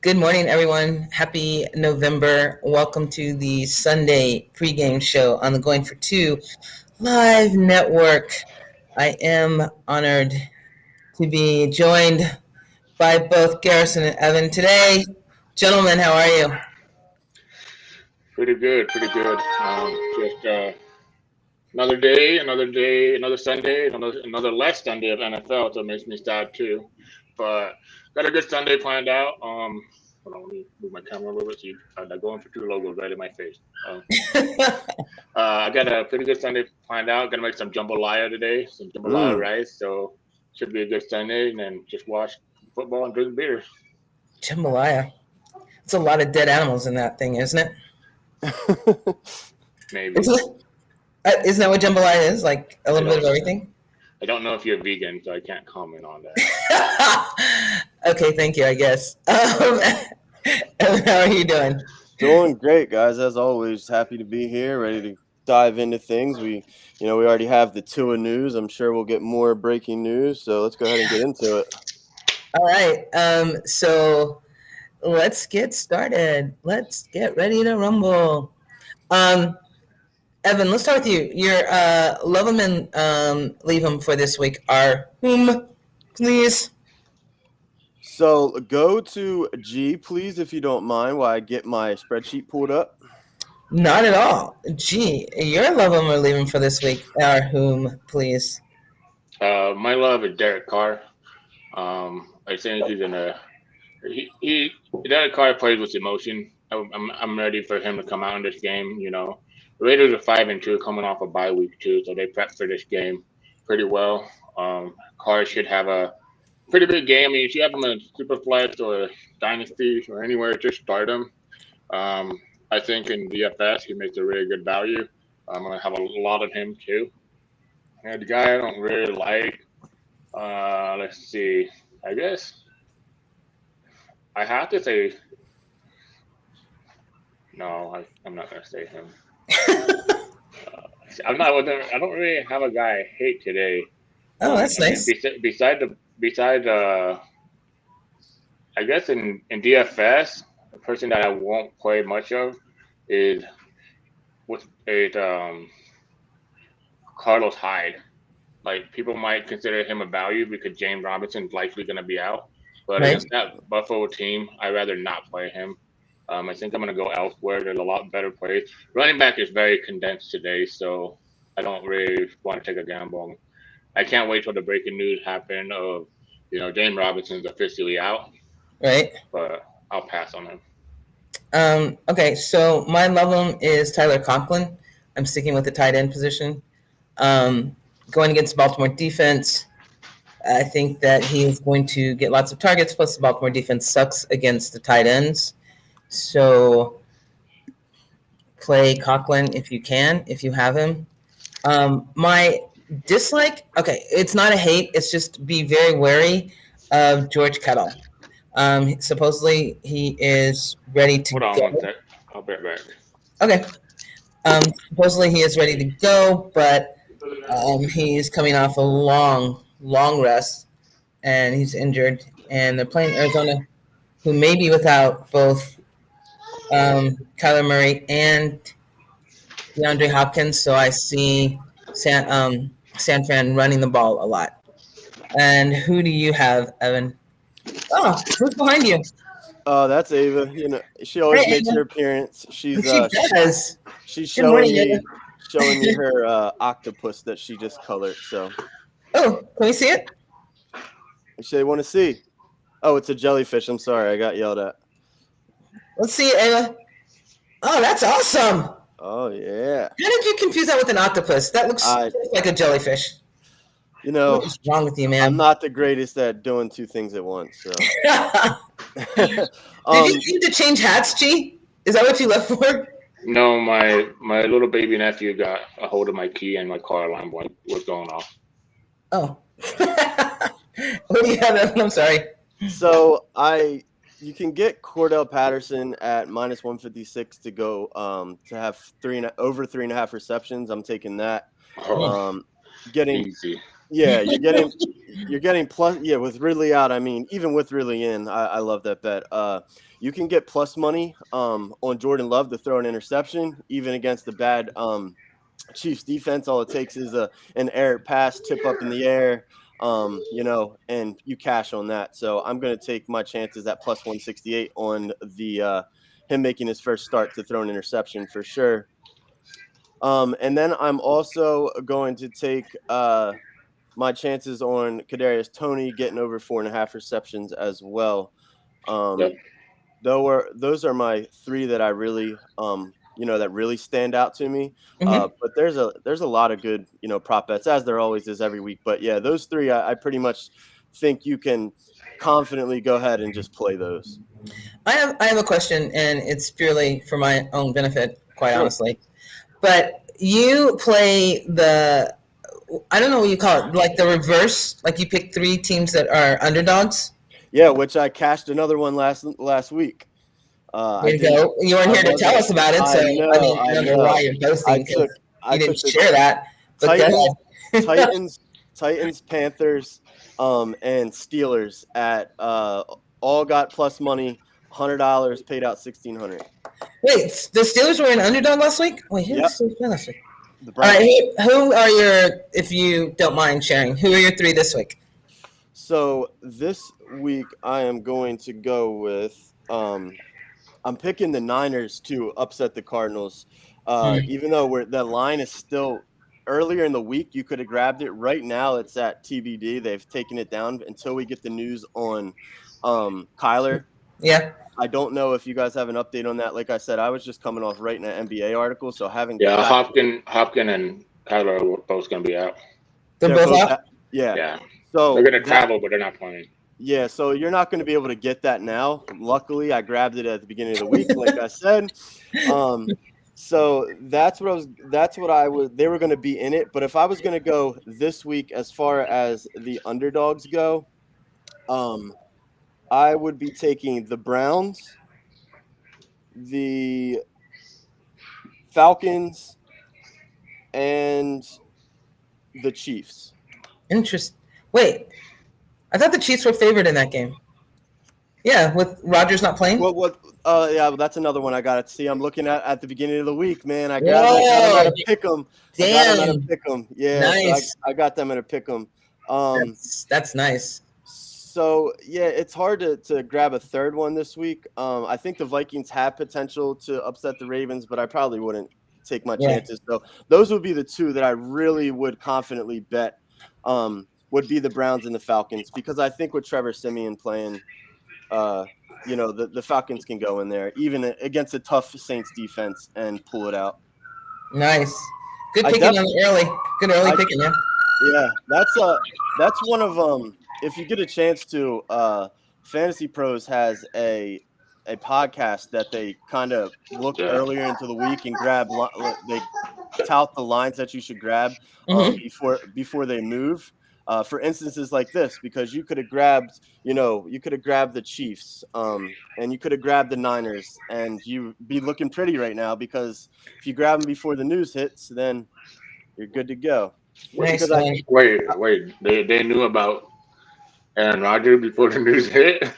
Good morning, everyone. Happy November. Welcome to the Sunday Pregame Show on the Going for Two Live Network. I am honored to be joined by both Garrison and Evan today. Gentlemen, how are you? Pretty good, pretty good. Just another day, another Sunday, another less Sunday of NFL, so it makes me sad too. But got a good Sunday planned out. Hold on, let me move my camera a little bit. So they're going for two logos right in my face. I got a pretty good Sunday planned out. Gonna make some jambalaya today, some jambalaya rice. So should be a good Sunday, and then just watch football and drink beer. Jambalaya. It's a lot of dead animals in that thing, isn't it? Maybe. Isn't that what jambalaya is? Like a little bit of everything? I don't know if you're vegan, so I can't comment on that. Okay, thank you, I guess. Evan, how are you doing? Doing great, guys. As always, happy to be here, ready to dive into things. We already have the Tua news. I'm sure we'll get more breaking news, so let's go ahead and get into it. All right. So let's get started. Let's get ready to rumble. Evan, let's start with you. Your love them and leave them for this week are whom, please? So go to G, please, if you don't mind, while I get my spreadsheet pulled up. Not at all. G, your love them or leave them for this week are whom, please? My love is Derek Carr. I think he's gonna. Derek Carr plays with emotion. I'm ready for him to come out in this game. You know, Raiders are 5-2, coming off a bye week too, so they prepped for this game pretty well. Carr should have a pretty big game. I mean, if you have him in Superflex or Dynasty or anywhere, just start him. I think in DFS he makes a really good value. I'm gonna have a lot of him too. And the guy I don't really like. Let's see. I guess I have to say no. I'm not gonna say him. I'm not. I don't really have a guy I hate today. Oh, that's nice. Besides, I guess in DFS, the person that I won't play much of is Carlos Hyde. Like, people might consider him a value because James Robinson's likely going to be out, but Right. against that Buffalo team, I'd rather not play him. I think I'm going to go elsewhere. There's a lot better plays. Running back is very condensed today, so I don't really want to take a gamble. I can't wait till the breaking news happen of, James Robinson's officially out, Right. but I'll pass on him. Okay, so my love them is Tyler Conklin. I'm sticking with the tight end position. Going against the Baltimore defense, I think that he is going to get lots of targets, plus the Baltimore defense sucks against the tight ends. So play Conklin if you can, if you have him. My dislike, okay, it's not a hate, it's just be very wary of George Kittle. Supposedly he is ready to Hold on go. one sec. I'll be right back. Okay. Supposedly he is ready to go, but he's coming off a long rest, and he's injured. And they're playing Arizona, who may be without both Kyler Murray and DeAndre Hopkins. So I see San Fran running the ball a lot. And who do you have, Evan? Oh, who's behind you? Oh, that's Ava. She always makes her appearance. She does. She's showing me her octopus that she just colored. So. Oh, can we see it? Actually, I want to see. Oh, it's a jellyfish. I'm sorry, I got yelled at. Let's see it, Ava. Oh, that's awesome. Oh, yeah. How did you confuse that with an octopus? That looks like a jellyfish. What is wrong with you, man? I'm not the greatest at doing two things at once. So. Did you need to change hats, G? Is that what you left for? No, my little baby nephew got a hold of my key and my car alarm was going off. Oh. What do you have, Evan? I'm sorry. So you can get Cordell Patterson at minus 156 to go to have over 3.5 receptions. I'm taking that. Easy. Yeah, you're getting plus. Yeah, with Ridley out, I mean, even with Ridley in, I love that bet. You can get plus money on Jordan Love to throw an interception, even against the bad Chiefs defense. All it takes is an errant pass, tip up in the air, and you cash on that. So I'm going to take my chances at plus 168 on the him making his first start to throw an interception for sure. And then I'm also going to take my chances on Kadarius Toney getting over 4.5 receptions as well. Yep. Those are my three that I really that really stand out to me. Mhm. But there's a lot of good prop bets, as there always is every week. But yeah, those three I pretty much think you can confidently go ahead and just play those. I have a question, and it's purely for my own benefit, quite Sure. honestly. But you play I don't know what you call it, like the reverse, like you pick 3 teams that are underdogs. Yeah, which I cashed another one last week. There you go. You weren't here to tell us about it, so I don't know why you're boasting. You didn't share that. But Titans, Panthers, and Steelers at all got plus money, $100, paid out $1,600. Wait, the Steelers were an underdog last week? Wait, who was the Steelers last week? The All right, who are your, if you don't mind sharing, who are your 3 this week? So this week I am going to go with I'm picking the Niners to upset the Cardinals. Even though the line is still earlier in the week, you could have grabbed it. Right now it's at TBD. They've taken it down until we get the news on Kyler. Yeah. I don't know if you guys have an update on that. Like I said, I was just coming off writing an NBA article, so having Hopkins and Kyler are both going to be out. They're both out? Yeah. So they're going to travel, but they're not playing. Yeah, so you're not going to be able to get that now. Luckily, I grabbed it at the beginning of the week, like I said. So that's what I was. They were going to be in it, but if I was going to go this week as far as the underdogs go, I would be taking the Browns, the Falcons, and the Chiefs. Interesting. Wait, I thought the Chiefs were favored in that game. Yeah, with Rodgers not playing. Well, that's another one I got to see. I'm looking at the beginning of the week, man. I got them at a pick 'em. Damn. Yeah, nice. So I got them at a pick 'em. That's nice. So yeah, it's hard to grab a third one this week. I think the Vikings have potential to upset the Ravens, but I probably wouldn't take my chances. So those would be the 2 that I really would confidently bet. Would be the Browns and the Falcons, because I think with Trevor Simeon playing, the Falcons can go in there even against a tough Saints defense and pull it out. Nice, good picking on the early. Good early picking, yeah. Yeah, that's one of if you get a chance to, Fantasy Pros has a podcast that they kind of look earlier into the week and grab. They tout the lines that you should grab before they move. For instances like this, because you could have grabbed the Chiefs, and you could have grabbed the Niners, and you'd be looking pretty right now, because if you grab them before the news hits, then you're good to go. Wait, they knew about Aaron Rodgers before the news hit?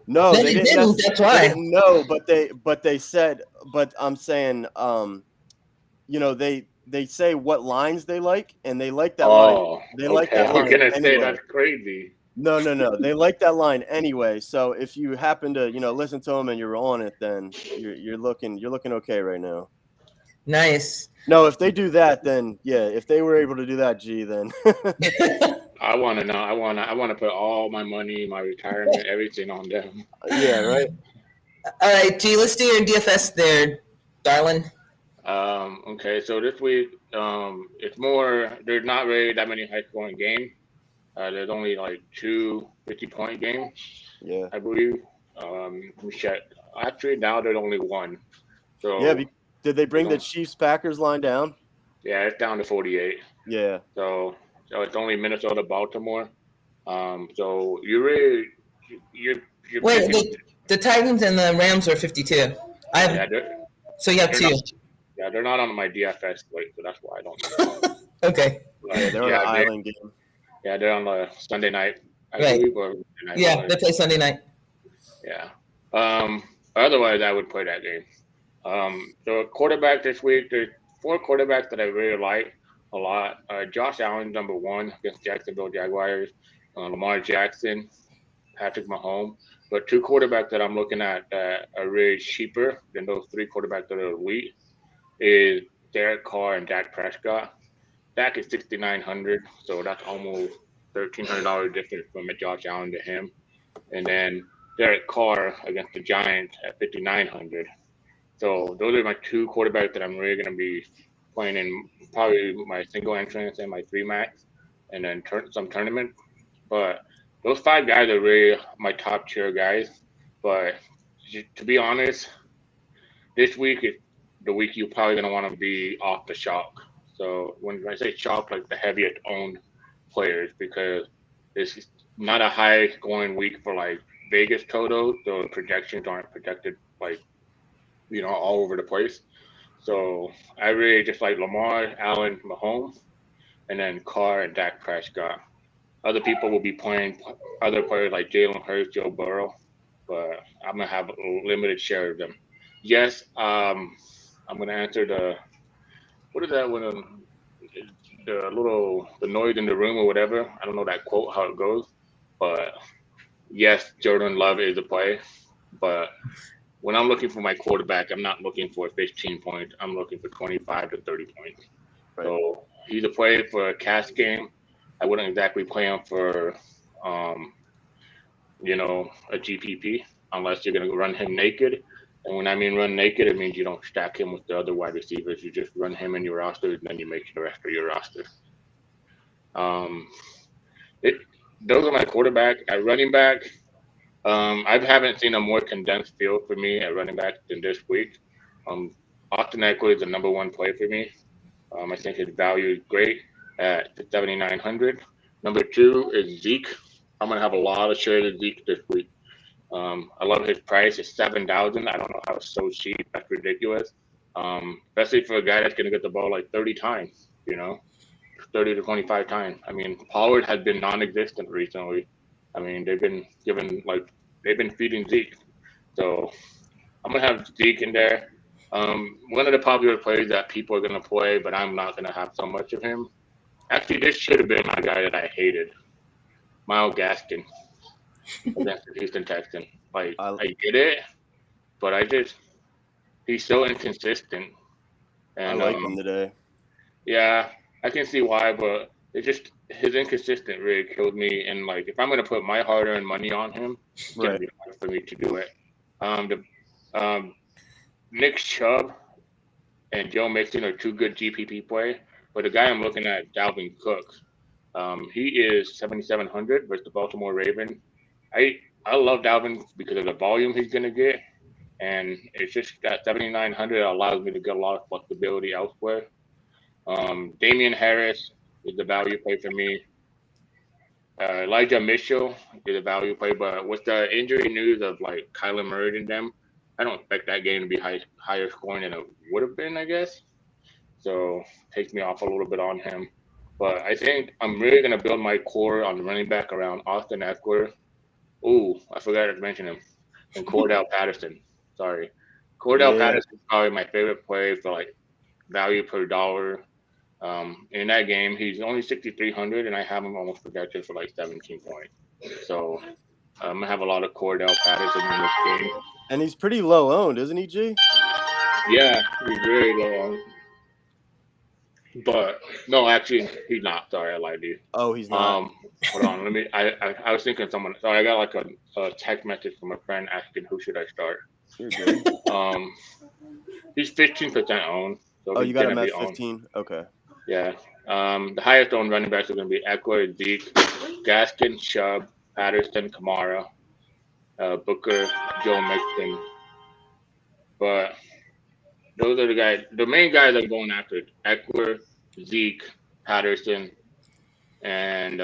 No, they didn't. That's why. No, but they said. But I'm saying, they say what lines they like, and they like that line. They like that line. I'm gonna anyway. say that's crazy. No. They like that line anyway. So if you happen to, listen to them and you're on it, then you're looking okay right now. Nice. No, if they do that, then if they were able to do that, then. I want to know. I want to put all my money, my retirement, everything on them. Yeah, right. All right, G, let's do your DFS there, darling. Okay, so this week, it's more. There's not really that many high-scoring games. There's only like 2 50-point games. Yeah, I believe. We check. Actually, now there's only 1. So yeah. Did they bring the Chiefs-Packers line down? Yeah, it's down to 48. Yeah. So it's only Minnesota, Baltimore. So you're wait. The Titans and the Rams are 52. So you have 2. Yeah, they're not on my DFS slate, so that's why I don't know. Okay. Yeah, they're on an island game. Yeah, they're on the Sunday night, I Right. believe, or night. Yeah, they play Sunday night. Yeah. Otherwise, I would play that game. So quarterback this week, there's 4 quarterbacks that I really like a lot. Josh Allen, number 1 against Jacksonville Jaguars. Lamar Jackson, Patrick Mahomes. But 2 quarterbacks that I'm looking at that are really cheaper than those 3 quarterbacks that are elite is Derek Carr and Dak Prescott. Dak is 6,900, so that's almost $1,300 difference from Josh Allen to him. And then Derek Carr against the Giants at 5,900. So those are my 2 quarterbacks that I'm really going to be playing in probably my single entrance and my 3 max, and then some tournament. But those 5 guys are really my top tier guys. But to be honest, this week is the week you're probably going to want to be off the chalk. So when I say chalk, like the heaviest owned players, because it's not a high scoring week for like Vegas totals, so projections aren't projected like, all over the place. So I really just like Lamar, Allen, Mahomes, and then Carr and Dak Prescott. Other people will be playing other players like Jalen Hurts, Joe Burrow, but I'm gonna have a limited share of them. Yes, I'm gonna answer what is that when the noise in the room or whatever. I don't know that quote how it goes, but yes, Jordan Love is a play, but when I'm looking for my quarterback, I'm not looking for 15 points. I'm looking for 25 to 30 points. Right. So he's a play for a cash game. I wouldn't exactly play him for, a GPP unless you're going to run him naked. And when I mean run naked, it means you don't stack him with the other wide receivers. You just run him in your roster, and then you make the rest of your roster. Those are my quarterback. At running back, I haven't seen a more condensed field for me at running back than this week. Austin Eckler is the number 1 play for me. I think his value is great at 7,900. Number 2 is Zeke. I'm gonna have a lot of shares of Zeke this week. I love his price. It's 7,000. I don't know how it's so cheap. That's ridiculous. Especially for a guy that's gonna get the ball like 30 times. 30 to 25 times. I mean, Pollard has been non-existent recently. I mean, they've been feeding Zeke. So I'm gonna have Zeke in there. One of the popular plays that people are gonna play, but I'm not gonna have so much of him. Actually, this should have been my guy that I hated, Myles Gaskin, against the Houston Texans. I get it, but he's so inconsistent. And I like him today. Yeah, I can see why, but his inconsistent really killed me. And if I'm gonna put my hard-earned money on him, it's gonna be hard for me to do it. Nick Chubb and Joe Mixon are 2 good GPP play, but the guy I'm looking at, Dalvin Cook, he is 7,700 versus the Baltimore Ravens. I love Dalvin because of the volume he's gonna get, and it's just that 7,900 allows me to get a lot of flexibility elsewhere. Damien Harris is the value play for me. Elijah Mitchell is a value play, but with the injury news of Kyler Murray and them, I don't expect that game to be higher scoring than it would have been, I guess. So takes me off a little bit on him. But I think I'm really going to build my core on the running back around Austin Eckler. Ooh, I forgot to mention him. And Cordell Patterson. Sorry. Cordell Patterson is probably my favorite play for value per dollar. In that game, he's only 6,300, and I have him almost projected for 17 points. So I'm gonna have a lot of Cordell Patterson in this game. And he's pretty low owned, isn't he, G? Yeah, he's very low owned. But no, actually, he's not. Sorry, I lied to you. Oh, he's not. Hold on. I was thinking someone. Sorry, I got a text message from a friend asking who should I start. You're good. He's 15% owned. So you got him at 15. Okay. Yeah. The highest owned running backs are going to be Eckler, Zeke, Gaskin, Chubb, Patterson, Kamara, Booker, Joe Mixon. But those are the guys. The main guys I'm going after: Eckler, Zeke, Patterson, and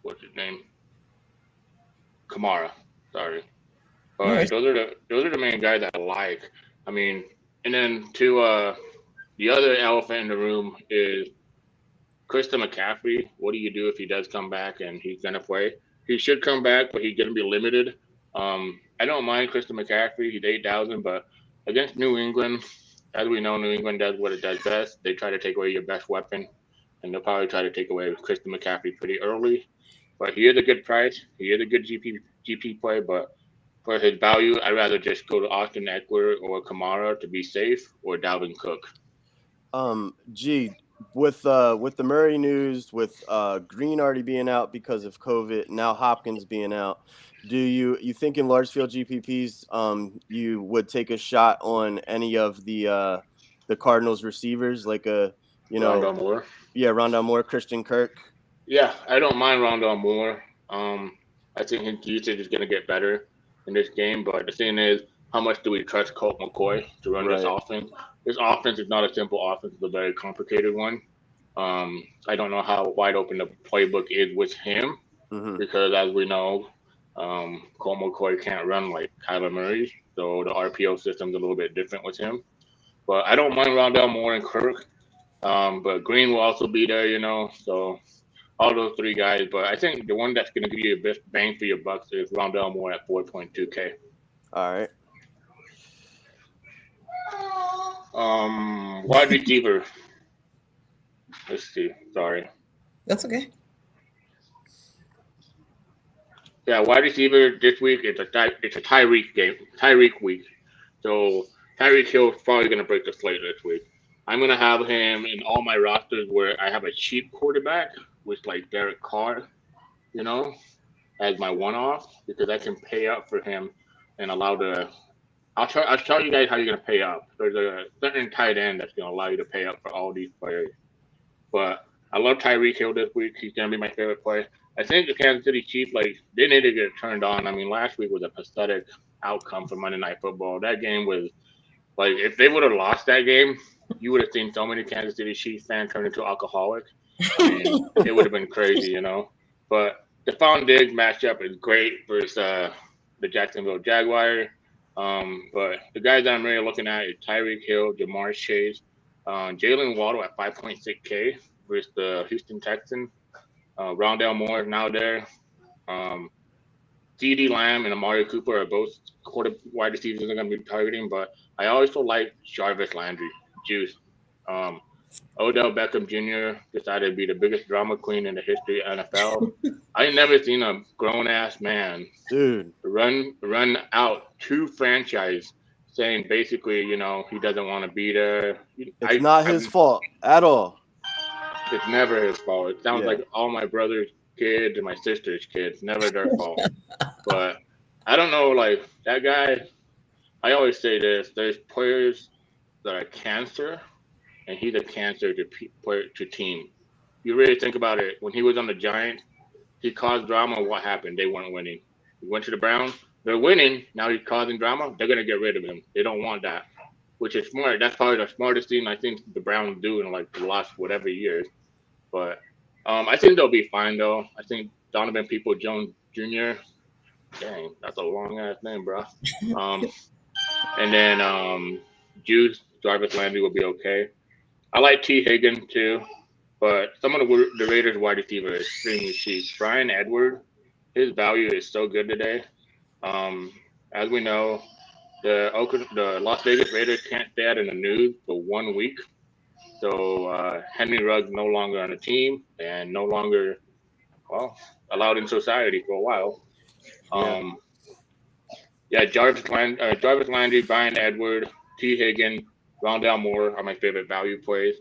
what's his name? Kamara. Sorry. But those are the main guys that I like. I mean, and then the other elephant in the room is Christian McCaffrey, what do you do if he does come back and he's going to play? He should come back, but he's going to be limited. I don't mind Christian McCaffrey. He's 8,000, but against New England, as we know, New England does what it does best. They try to take away your best weapon, and they'll probably try to take away Christian McCaffrey pretty early. But he is a good price. He is a good GP play, but for his value, I'd rather just go to Austin Eckler or Kamara to be safe, or Dalvin Cook. With the Murray news, with Green already being out because of COVID, now Hopkins being out, do you think in large field GPPs you would take a shot on any of the Cardinals receivers, like Rondale Moore? Yeah, Rondale Moore, Christian Kirk. Yeah, I don't mind Rondale Moore. I think his usage is going to get better in this game, but the thing is, how much do we trust Colt McCoy to run this offense? This offense is not a simple offense; it's a very complicated one. I don't know how wide open the playbook is with him, because as we know, Colt McCoy can't run like Kyler Murray, so the RPO system's a little bit different with him. But I don't mind Rondale Moore and Kirk, but Green will also be there, so all those three guys. But I think the one that's going to give you the best bang for your bucks is Rondale Moore at 4.2K. All right. Wide receiver. Let's see. Sorry. That's okay. Yeah, wide receiver this week. It's a Tyreek game. Tyreek week. So Tyreek Hill's probably going to break the slate this week. I'm going to have him in all my rosters where I have a cheap quarterback, which like Derek Carr, as my one-off, because I can pay up for him and allow the. I'll tell you guys how you're going to pay up. There's a certain tight end that's going to allow you to pay up for all these players. But I love Tyreek Hill this week. He's going to be my favorite play. I think the Kansas City Chiefs, they need to get turned on. I mean, last week was a pathetic outcome for Monday Night Football. That game was, if they would have lost that game, you would have seen so many Kansas City Chiefs fans turn into alcoholic. It would have been crazy, But the Stephon Diggs matchup is great versus the Jacksonville Jaguars. But the guys that I'm really looking at is Tyreek Hill, Jamar Chase, Jalen Waddle at 5.6K versus the Houston Texans. Rondale Moore is now there. CeeDee Lamb and Amari Cooper are both wide receivers they're going to be targeting, but I also like Jarvis Landry, Juice. Odell Beckham Jr. decided to be the biggest drama queen in the history of NFL. I ain't never seen a grown-ass man run out two franchise saying basically, he doesn't want to be there. It's not his fault at all. It's never his fault. It sounds like all my brother's kids and my sister's kids. Never their fault. But I don't know, that guy, I always say this, there's players that are cancer, and he's a cancer to team. You really think about it. When he was on the Giants, he caused drama. What happened? They weren't winning. He went to the Browns. They're winning. Now he's causing drama. They're going to get rid of him. They don't want that, which is smart. That's probably the smartest thing I think the Browns do in the last whatever years. But I think they'll be fine, though. I think Donovan Peoples-Jones Jr., dang, that's a long-ass name, bro. And then Juice, Jarvis Landry will be okay. I like T. Higgins, too. But some of the Raiders wide receiver is extremely cheap. Brian Edwards, his value is so good today. As we know, the Las Vegas Raiders can't stay out in the news for 1 week. So Henry Ruggs no longer on the team and no longer, allowed in society for a while. Jarvis Landry, Brian Edwards, T. Higgins, Rondale Moore are my favorite value plays.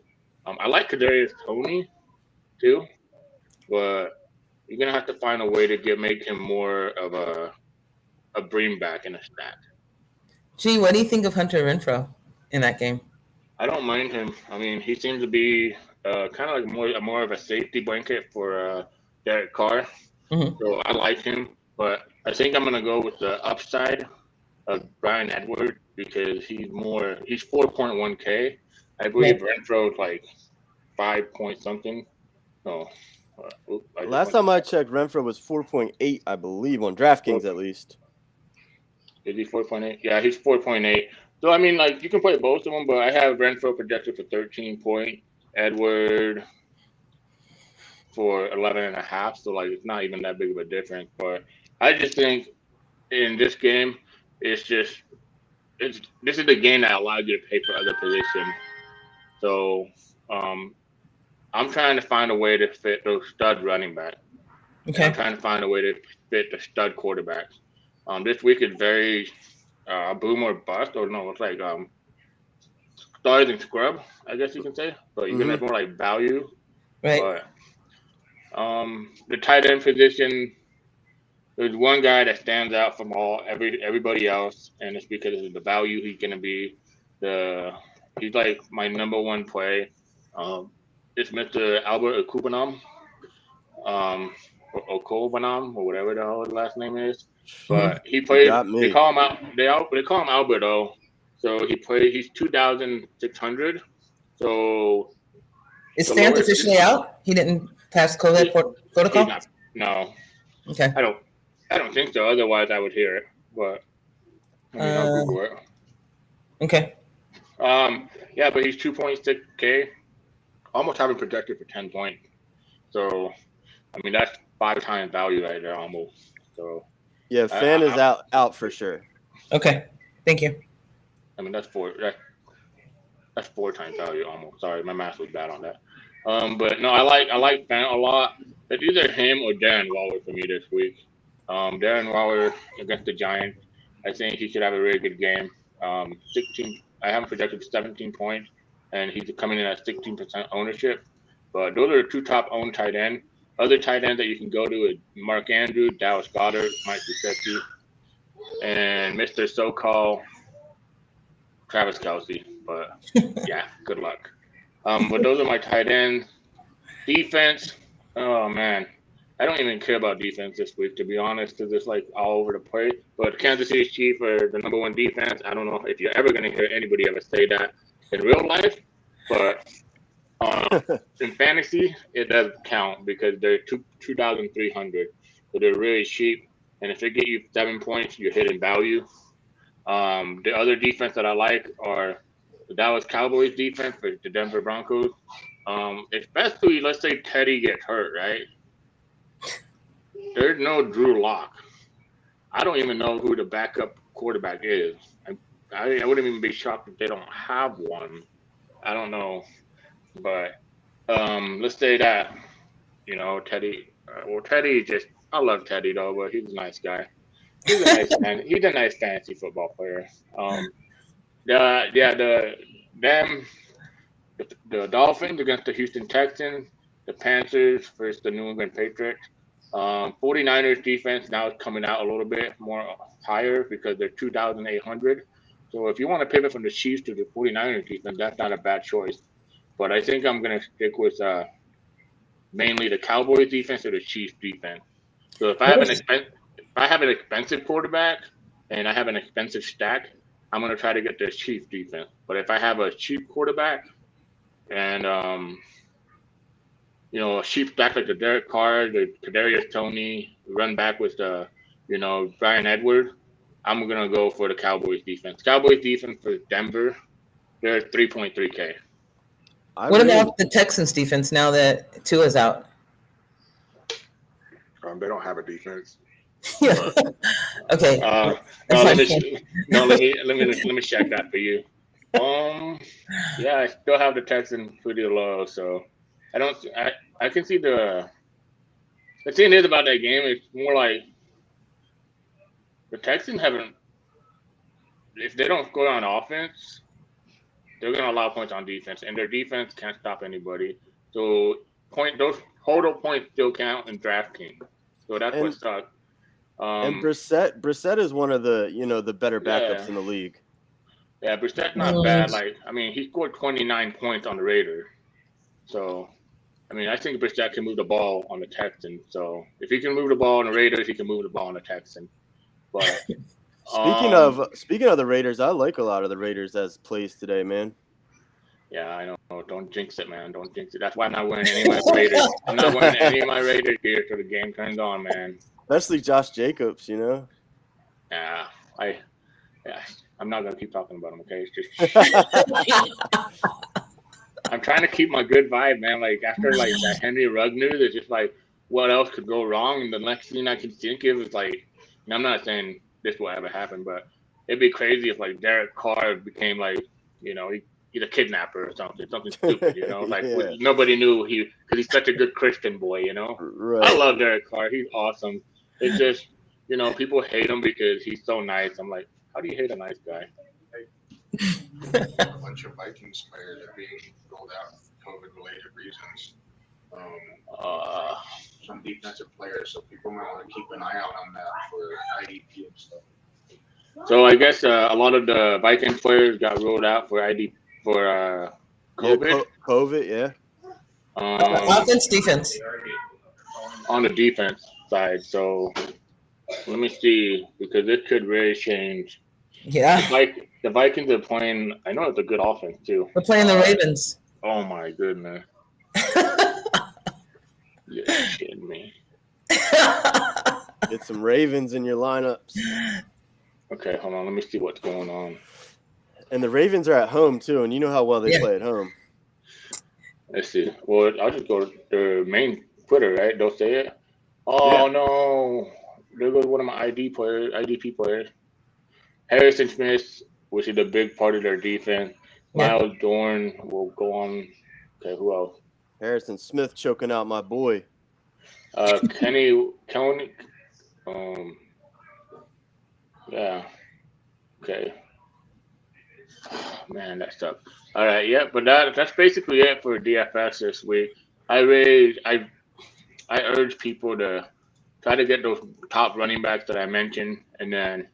I like Kadarius Toney too, but you're gonna have to find a way to make him more of a bring back in a stack. Gee, what do you think of Hunter Renfrow in that game? I don't mind him. I mean, he seems to be kind of more of a safety blanket for Derek Carr. Mm-hmm. So I like him, but I think I'm gonna go with the upside of Brian Edwards because he's 4.1K. I believe Renfro's 5 point something. Last time I checked, Renfrow was 4.8, I believe, on DraftKings at least. Is he 4.8? Yeah, he's 4.8. So, I mean, you can play both of them, but I have Renfrow projected for 13 point. Edward, for 11.5. So like it's not even that big of a difference. But I just think in this game, this is the game that allows you to pay for other positions. So I'm trying to find a way to fit those stud running backs. Okay. I'm trying to find a way to fit the stud quarterbacks. This week is very boom or bust, or no, it's like stars and scrub, I guess you can say. But you can have more like value. Right. But the tight end position, there's one guy that stands out from everybody else, and it's because of the value he's gonna be. He's like my number one play. It's Mr. Albert Okubanam, Okobanam, or whatever the hell his last name is. But he plays. They call him out. They call him Alberto. So he's 2,600. So is Fant officially out? He didn't pass COVID protocol? No. Okay. I don't think so. Otherwise, I would hear it. But I'll Google it. Okay. Yeah, but he's 2.6K. Almost having projected for 10 points. So, I mean, that's 5 times value right there almost. So. Yeah, Fan is out for sure. Okay. Thank you. I mean, that's 4 times value almost. Sorry, my math was bad on that. But no, I like Fan a lot. It's either him or Darren Waller for me this week. Darren Waller against the Giants, I think he should have a really good game. 16. I have him projected 17 points, and he's coming in at 16% ownership. But those are the 2 top owned tight ends. Other tight ends that you can go to is Mark Andrews, Dallas Goddard, Mike Gesicki, and Mr. So-called Travis Kelce. But yeah, good luck. But those are my tight ends. Defense, oh man, I don't even care about defense this week, to be honest, because it's like all over the place. But Kansas City Chiefs are the number 1 defense. I don't know if you're ever going to hear anybody ever say that in real life, but in fantasy, it does count because they're 2,300. So they're really cheap. And if they get you 7 points, you're hitting value. The other defense that I like are the Dallas Cowboys defense for the Denver Broncos. Especially, let's say Teddy gets hurt, right? There's no Drew Lock. I don't even know who the backup quarterback is. I wouldn't even be shocked if they don't have one. I don't know. But let's say that, Teddy. Teddy I love Teddy though, but he's a nice guy. He's a nice fantasy football player. The Dolphins against the Houston Texans, the Panthers versus the New England Patriots. 49ers defense now is coming out a little bit more higher because they're 2,800. So if you want to pivot from the Chiefs to the 49ers defense, that's not a bad choice. But I think I'm going to stick with mainly the Cowboys defense or the Chiefs defense. So if I have an expensive quarterback and I have an expensive stack, I'm going to try to get the Chiefs defense. But if I have a cheap quarterback and a cheap stack like the Derek Carr, the Kadarius Toney, run back with the Brian Edwards, I'm going to go for the Cowboys defense. Cowboys defense for Denver, they're 3.3K. What about the Texans defense now that Tua's out? They don't have a defense. Yeah. Okay. Let me check that for you. Yeah, I still have the Texans pretty low, so I can see the thing is about that game. It's more like the Texans haven't. If they don't score on offense, they're going to allow points on defense, and their defense can't stop anybody. So those total points still count in DraftKings. So that's what sucks. And Brissett is one of the better backups in the league. Yeah, Brissett's not bad. He scored 29 points on the Raiders. So, I think Brissett can move the ball on the Texans. So if he can move the ball on the Raiders, he can move the ball on the Texans. But Speaking of the Raiders, I like a lot of the Raiders as plays today, man. Yeah, I know. Don't jinx it, man. Don't jinx it. That's why I'm not wearing any of my Raiders. I'm not wearing any of my Raiders gear till the game turns on, man. Especially Josh Jacobs, Yeah, I'm not gonna keep talking about him. Okay, it's just I'm trying to keep my good vibe, man. Like after like that Henry Rugg news, it's just like what else could go wrong? And the next thing I can think of is like, and I'm not saying this will ever happen, but it'd be crazy if like Derek Carr became like, he's a kidnapper or something stupid, like Yeah. nobody knew because he's such a good Christian boy, Right. I love Derek Carr. He's awesome. It's just, people hate him because he's so nice. I'm like, how do you hate a nice guy? A bunch of Vikings players are being rolled out for COVID-related reasons. Some defensive players, so people might want to keep an eye out on that for IDP and stuff. So I guess a lot of the Vikings players got ruled out for COVID. Yeah, COVID, yeah. Offense, defense. On the defense side. So let me see, because this could really change. Yeah. The Vikings are playing. I know it's a good offense too. We're playing the Ravens. Oh my goodness! You're kidding me. Get some Ravens in your lineups. Okay, hold on. Let me see what's going on. And the Ravens are at home too, and you know how well they play at home. Let's see. Well, I'll just go to their main Twitter, right? They'll say it. Oh no! There goes one of my IDP players. Harrison Smith, which is a big part of their defense. Miles Dorn will go on. Okay, who else? Harrison Smith choking out my boy. Kenny. Yeah. Okay. Man, that sucks. All right, yeah, but that's basically it for DFS this week. I urge people to try to get those top running backs that I mentioned, and then,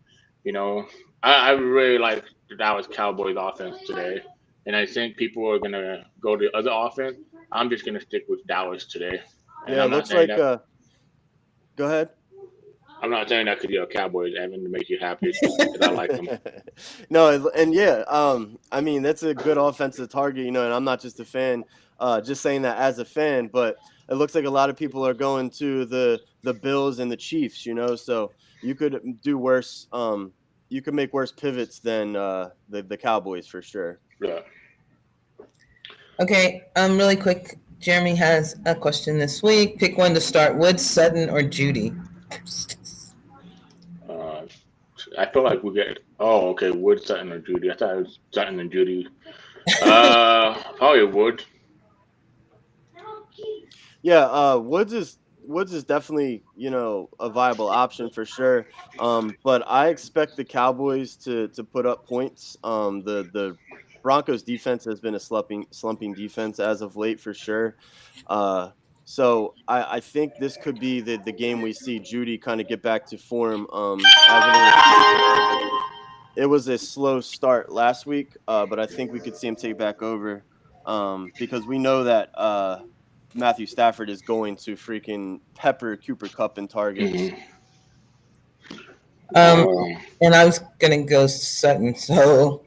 I really like the Dallas Cowboys offense today, and I think people are gonna go to other offense. I'm just gonna stick with Dallas today. And it looks like. Go ahead. I'm not saying that because you're a Cowboys, Evan, to make you happy, because I like them. No, and I mean, that's a good offensive target, and I'm not just a fan, just saying that as a fan, but it looks like a lot of people are going to the Bills and the Chiefs, so you could do worse. You could make worse pivots than the Cowboys for sure. Yeah. Okay, really quick. Jeremy has a question this week. Pick one to start: Woods, Sutton, or Judy. I feel like we get. Oh, okay. Wood, Sutton, or Judy. I thought it was Sutton and Judy. Probably Wood. Yeah, Woods is definitely a viable option for sure. But I expect the Cowboys to put up points. The Broncos defense has been a slumping defense as of late for sure. So I think this could be the game we see Judy kind of get back to form. It was a slow start last week, but I think we could see him take back over because we know that Matthew Stafford is going to freaking pepper Cooper Kupp in targets. And I was going to go Sutton. So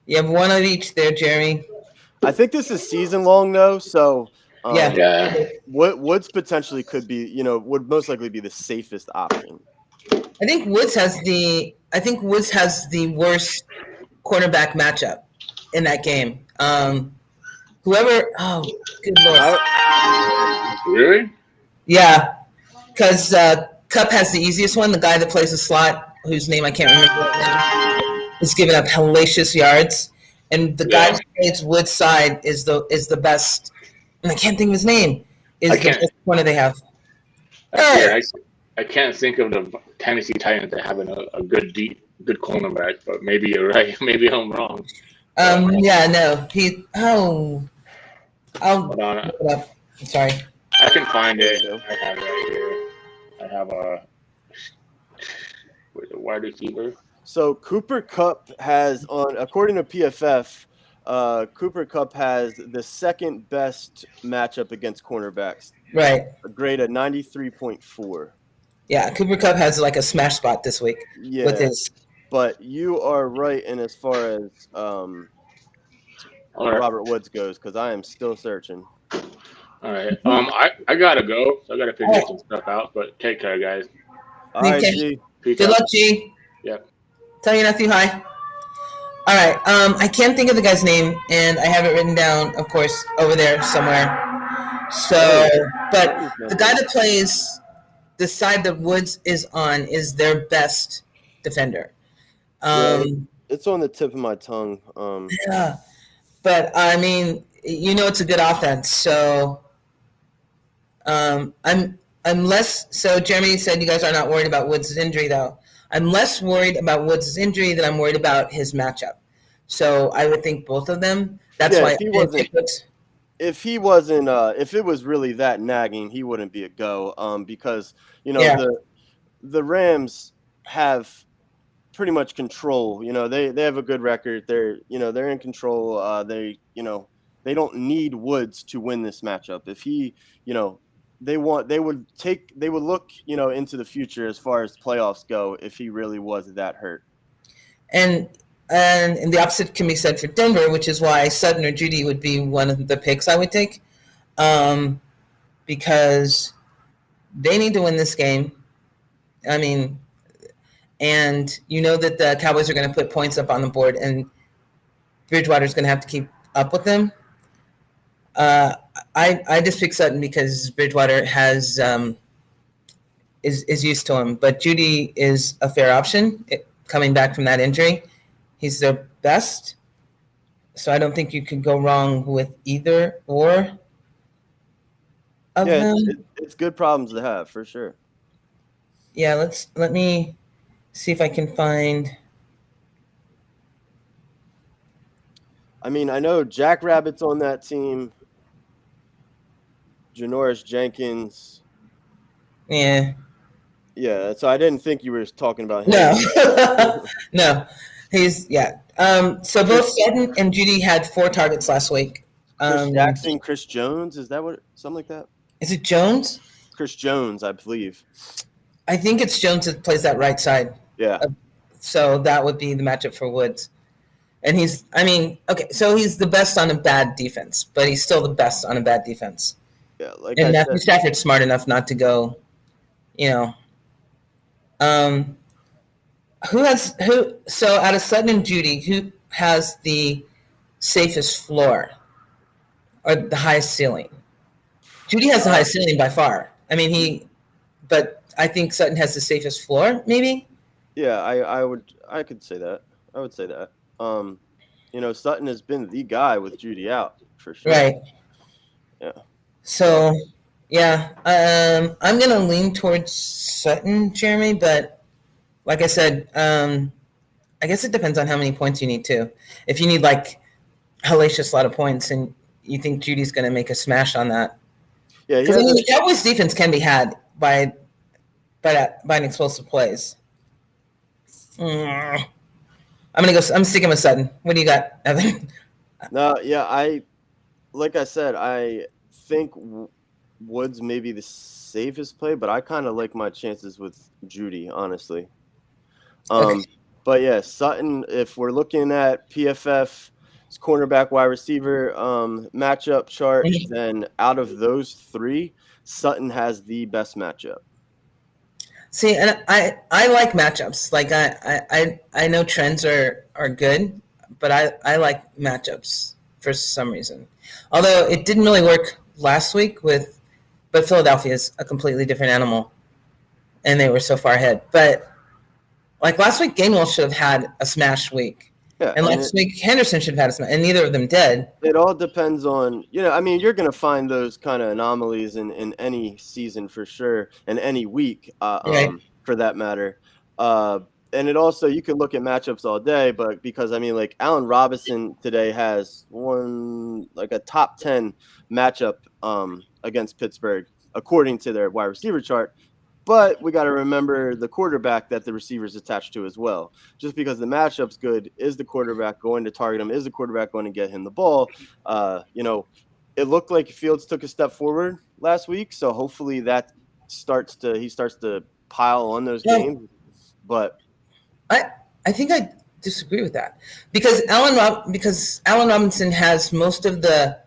you have one of each there, Jeremy. I think this is season long though, so yeah. Woods potentially could be, would most likely be the safest option. I think Woods has the worst quarterback matchup in that game. Good Lord. Really? Yeah, because Kupp has the easiest one. The guy that plays the slot, whose name I can't remember right now, is giving up hellacious yards, and the guy who plays Woods' side is the best. And I can't think of his name. Is the best corner they have? I can't think of the Tennessee Titans that having a good cornerback, but maybe you're right. Maybe I'm wrong. Yeah, no. Hold on. Look it up. I'm sorry. I can find it. I have it right here. I have a wide receiver. So Cooper Kupp has, according to PFF, Cooper Kupp has the second best matchup against cornerbacks. Right. A grade at 93.4. Yeah, Cooper Kupp has like a smash spot this week. Yeah. With his. But you are right in as far as Robert Woods goes, because I am still searching. All right. I gotta go. So I gotta figure some stuff out. But take care, guys. All right, G. Good luck, G. Yep. Tell your nephew hi. All right. I can't think of the guy's name, and I have it written down, of course, over there somewhere. So, but the guy that plays the side that Woods is on is their best defender. It's on the tip of my tongue. Yeah, but I mean, it's a good offense. So, I'm less. So Jeremy said you guys are not worried about Woods' injury, though. I'm less worried about Woods' injury than I'm worried about his matchup. So I would think both of them. That's why if it was really that nagging, he wouldn't be a go. Because the Rams have pretty much control. They have a good record. They're in control. They don't need Woods to win this matchup. If he, they would look, into the future as far as playoffs go if he really was that hurt. And the opposite can be said for Denver, which is why Sutton or Judy would be one of the picks I would take, because they need to win this game. I mean, and that the Cowboys are going to put points up on the board, and Bridgewater's going to have to keep up with them. I just pick Sutton because Bridgewater has is used to him, but Judy is a fair option coming back from that injury. He's their best, so I don't think you can go wrong with either or of them. It's good problems to have for sure. Yeah, let me see if I can find. I mean, I know Jack Rabbit's on that team. Janoris Jenkins. Yeah. Yeah, so I didn't think you were talking about him. No. No. So both Sutton and Judy had 4 targets last week. Chris Jackson, Chris Jones, is that something like that? Is it Jones? Chris Jones, I believe. I think it's Jones that plays that right side. Yeah. So that would be the matchup for Woods. And he's the best on a bad defense, but he's still the best on a bad defense. Yeah, and Matthew Stafford's smart enough not to go, So out of Sutton and Judy, who has the safest floor or the highest ceiling? Judy has the highest ceiling by far. I mean, but I think Sutton has the safest floor, maybe. Yeah, I could say that. I would say that. Sutton has been the guy with Judy out for sure. Right. Yeah. So, yeah, I'm gonna lean towards Sutton, Jeremy, but like I said, I guess it depends on how many points you need too. If you need like hellacious lot of points, and you think Judy's gonna make a smash on that, because the Cowboys' defense can be had by an explosive plays. I'm sticking with Sutton. What do you got, Evan? No, yeah, like I said, I think Woods may be the safest play, but I kind of like my chances with Judy, honestly. Okay. But yeah, Sutton, if we're looking at PFF's cornerback wide receiver matchup chart, then out of those 3, Sutton has the best matchup. See, and I like matchups. Like I know trends are good, but I like matchups for some reason. Although it didn't really work last week but Philadelphia is a completely different animal, and they were so far ahead. But like last week, Gainwell should have had a smash week. Yeah, and last week, Henderson should have had a smash, and neither of them did. It all depends on, you're going to find those kind of anomalies in any season for sure, and any week for that matter. And it also, you can look at matchups all day, but because, like Allen Robinson today has a top 10 matchup against Pittsburgh, according to their wide receiver chart. But we got to remember the quarterback that the receiver's attached to as well. Just because the matchup's good, is the quarterback going to target him? Is the quarterback going to get him the ball? It looked like Fields took a step forward last week, so hopefully that starts to pile on those games. But I think I disagree with that, because Allen Robinson has most of the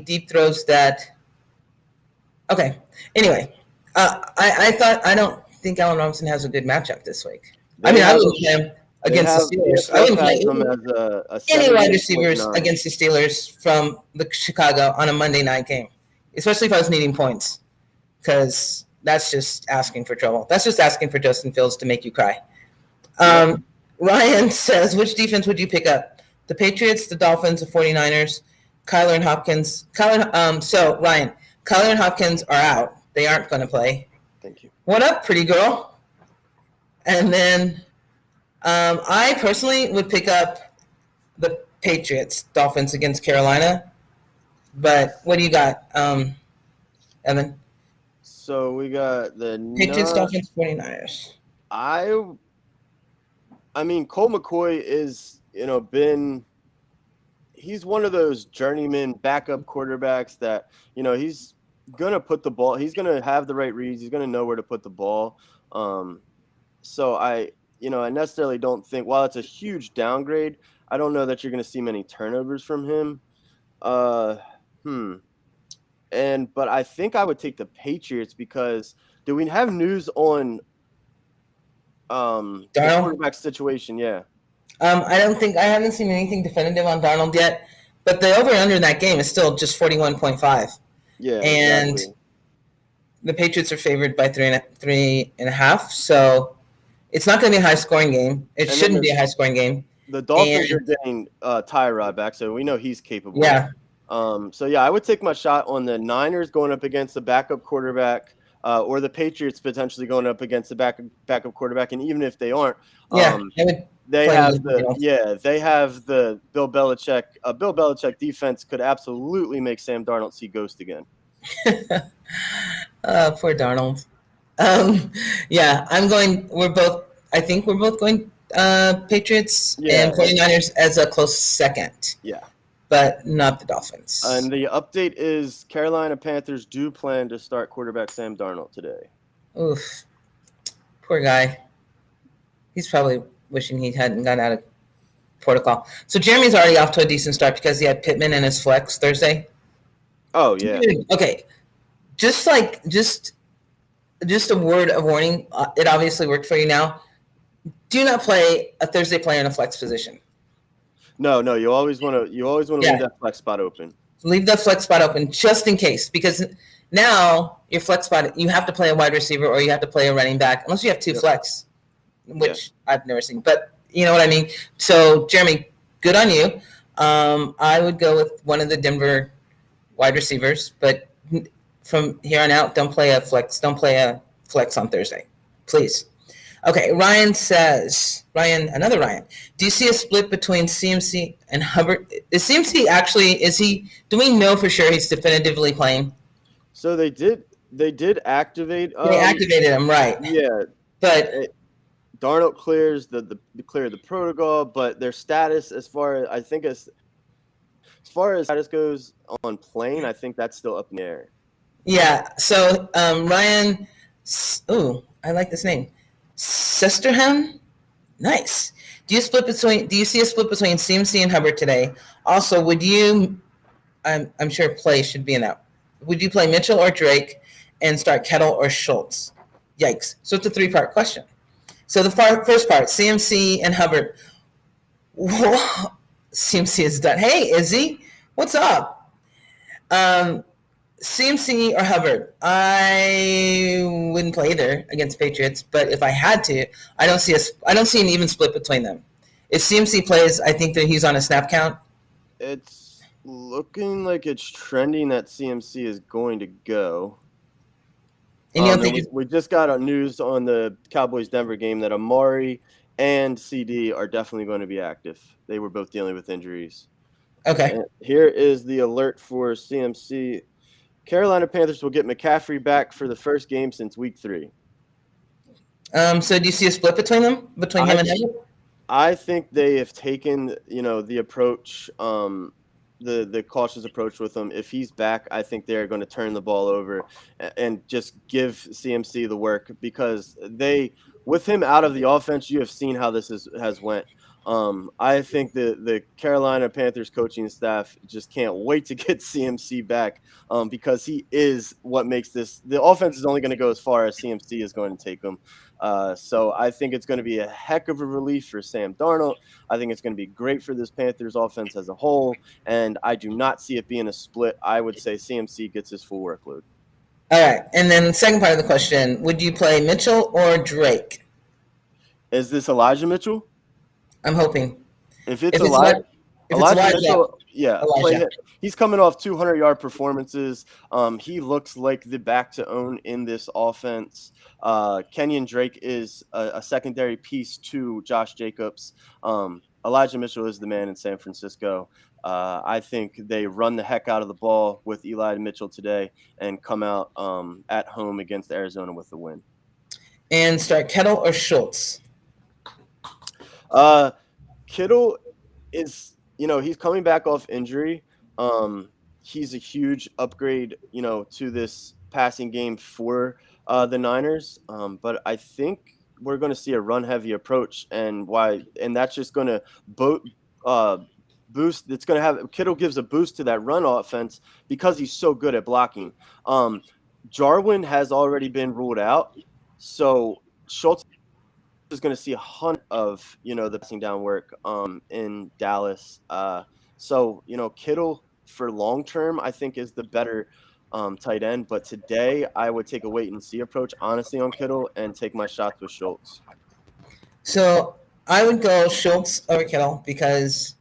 deep throws that. Okay. Anyway. I don't think Allen Robinson has a good matchup this week. I would play him. against the Steelers. I PFF wouldn't play has them as a any wide receivers 78.9. against the Steelers from the Chicago on a Monday night game, especially if I was needing points, because that's just asking for trouble. That's just asking for Justin Fields to make you cry. Ryan says, which defense would you pick up? The Patriots, the Dolphins, the 49ers, Kyler and Hopkins. So, Ryan, Kyler and Hopkins are out. They aren't going to play. Thank you. What up, pretty girl? And then I personally would pick up the Patriots, Dolphins against Carolina. But what do you got, Evan? So we got the Patriots, Dolphins, 49ers. I mean, Colt McCoy is, he's one of those journeyman backup quarterbacks that, he's going to put the ball, he's going to have the right reads, he's going to know where to put the ball. So I necessarily don't think, while it's a huge downgrade, I don't know that you're going to see many turnovers from him. But I think I would take the Patriots because do we have news on the quarterback situation? Yeah. I haven't seen anything definitive on Darnold yet, but the over under in that game is still just 41.5. Yeah. And exactly. The Patriots are favored by 3.5. So it's not going to be a high scoring game. It shouldn't be a high scoring game. The Dolphins are getting Tyrod back, so we know he's capable. Yeah. I would take my shot on the Niners going up against the backup quarterback, or the Patriots potentially going up against the backup quarterback. And even if they aren't, they have the Bill Belichick. Bill Belichick defense could absolutely make Sam Darnold see ghost again. Poor Darnold. I think we're both going Patriots and 49ers as a close second. Yeah. But not the Dolphins. And the update is Carolina Panthers do plan to start quarterback Sam Darnold today. Oof. Poor guy. He's probably wishing he hadn't gotten out of protocol. So Jeremy's already off to a decent start because he had Pittman in his flex Thursday. Oh, yeah. Dude, okay. Just a word of warning. It obviously worked for you now. Do not play a Thursday player in a flex position. No, you always want to leave that flex spot open. Leave that flex spot open just in case, because now your flex spot, you have to play a wide receiver or you have to play a running back, unless you have two flex, which I've never seen. But you know what I mean? So, Jeremy, good on you. I would go with one of the Denver wide receivers, but from here on out, don't play a flex on Thursday, please. Okay, another Ryan. Do you see a split between CMC and Hubbard? Is CMC do we know for sure he's definitively playing? So they did activate. They activated him, right. Yeah. But Darnold clears the protocol, but their status as far as status goes on playing, I think that's still up in the air. Yeah, so Ryan, I like this name. Sesterham? Nice. Do you see a split between CMC and Hubbard today? Also, would you, I'm sure play should be in that. Would you play Mitchell or Drake and start Kettle or Schultz? Yikes. So it's a 3-part question. So the first part, CMC and Hubbard. Whoa. CMC is done. Hey, Izzy, what's up? CMC or Hubbard? I wouldn't play either against Patriots, but if I had to, I don't see an even split between them. If CMC plays, I think that he's on a snap count. It's looking like it's trending that CMC is going to go. And we just got news on the Cowboys-Denver game that Amari and CD are definitely going to be active. They were both dealing with injuries. Okay. And here is the alert for CMC. Carolina Panthers will get McCaffrey back for the first game since week 3. So do you see a split between them? Between him and him? I think they have taken, the approach, the cautious approach with him. If he's back, I think they're going to turn the ball over and just give CMC the work because with him out of the offense, you have seen how this has went. I think the Carolina Panthers coaching staff just can't wait to get CMC back because he is what makes this – the offense is only going to go as far as CMC is going to take them. So I think it's going to be a heck of a relief for Sam Darnold. I think it's going to be great for this Panthers offense as a whole, and I do not see it being a split. I would say CMC gets his full workload. All right, and then the second part of the question, would you play Mitchell or Drake? Is this Elijah Mitchell? I'm hoping. If it's Elijah Mitchell, yeah, Elijah. He's coming off 200-yard performances. He looks like the back to own in this offense. Kenyon Drake is a secondary piece to Josh Jacobs. Elijah Mitchell is the man in San Francisco. I think they run the heck out of the ball with Eli Mitchell today and come out at home against Arizona with the win. And start Kittle or Schultz? Kittle is, he's coming back off injury. He's a huge upgrade, to this passing game for the Niners. But I think we're going to see a run-heavy approach, and that's just going to boost. It's going to have Kittle gives a boost to that run offense because he's so good at blocking. Jarwin has already been ruled out, so Schultz is going to see a hunt of the passing down work in Dallas. So Kittle for long term I think is the better tight end, but today I would take a wait and see approach honestly on Kittle and take my shots with Schultz. So I would go Schultz over Kittle because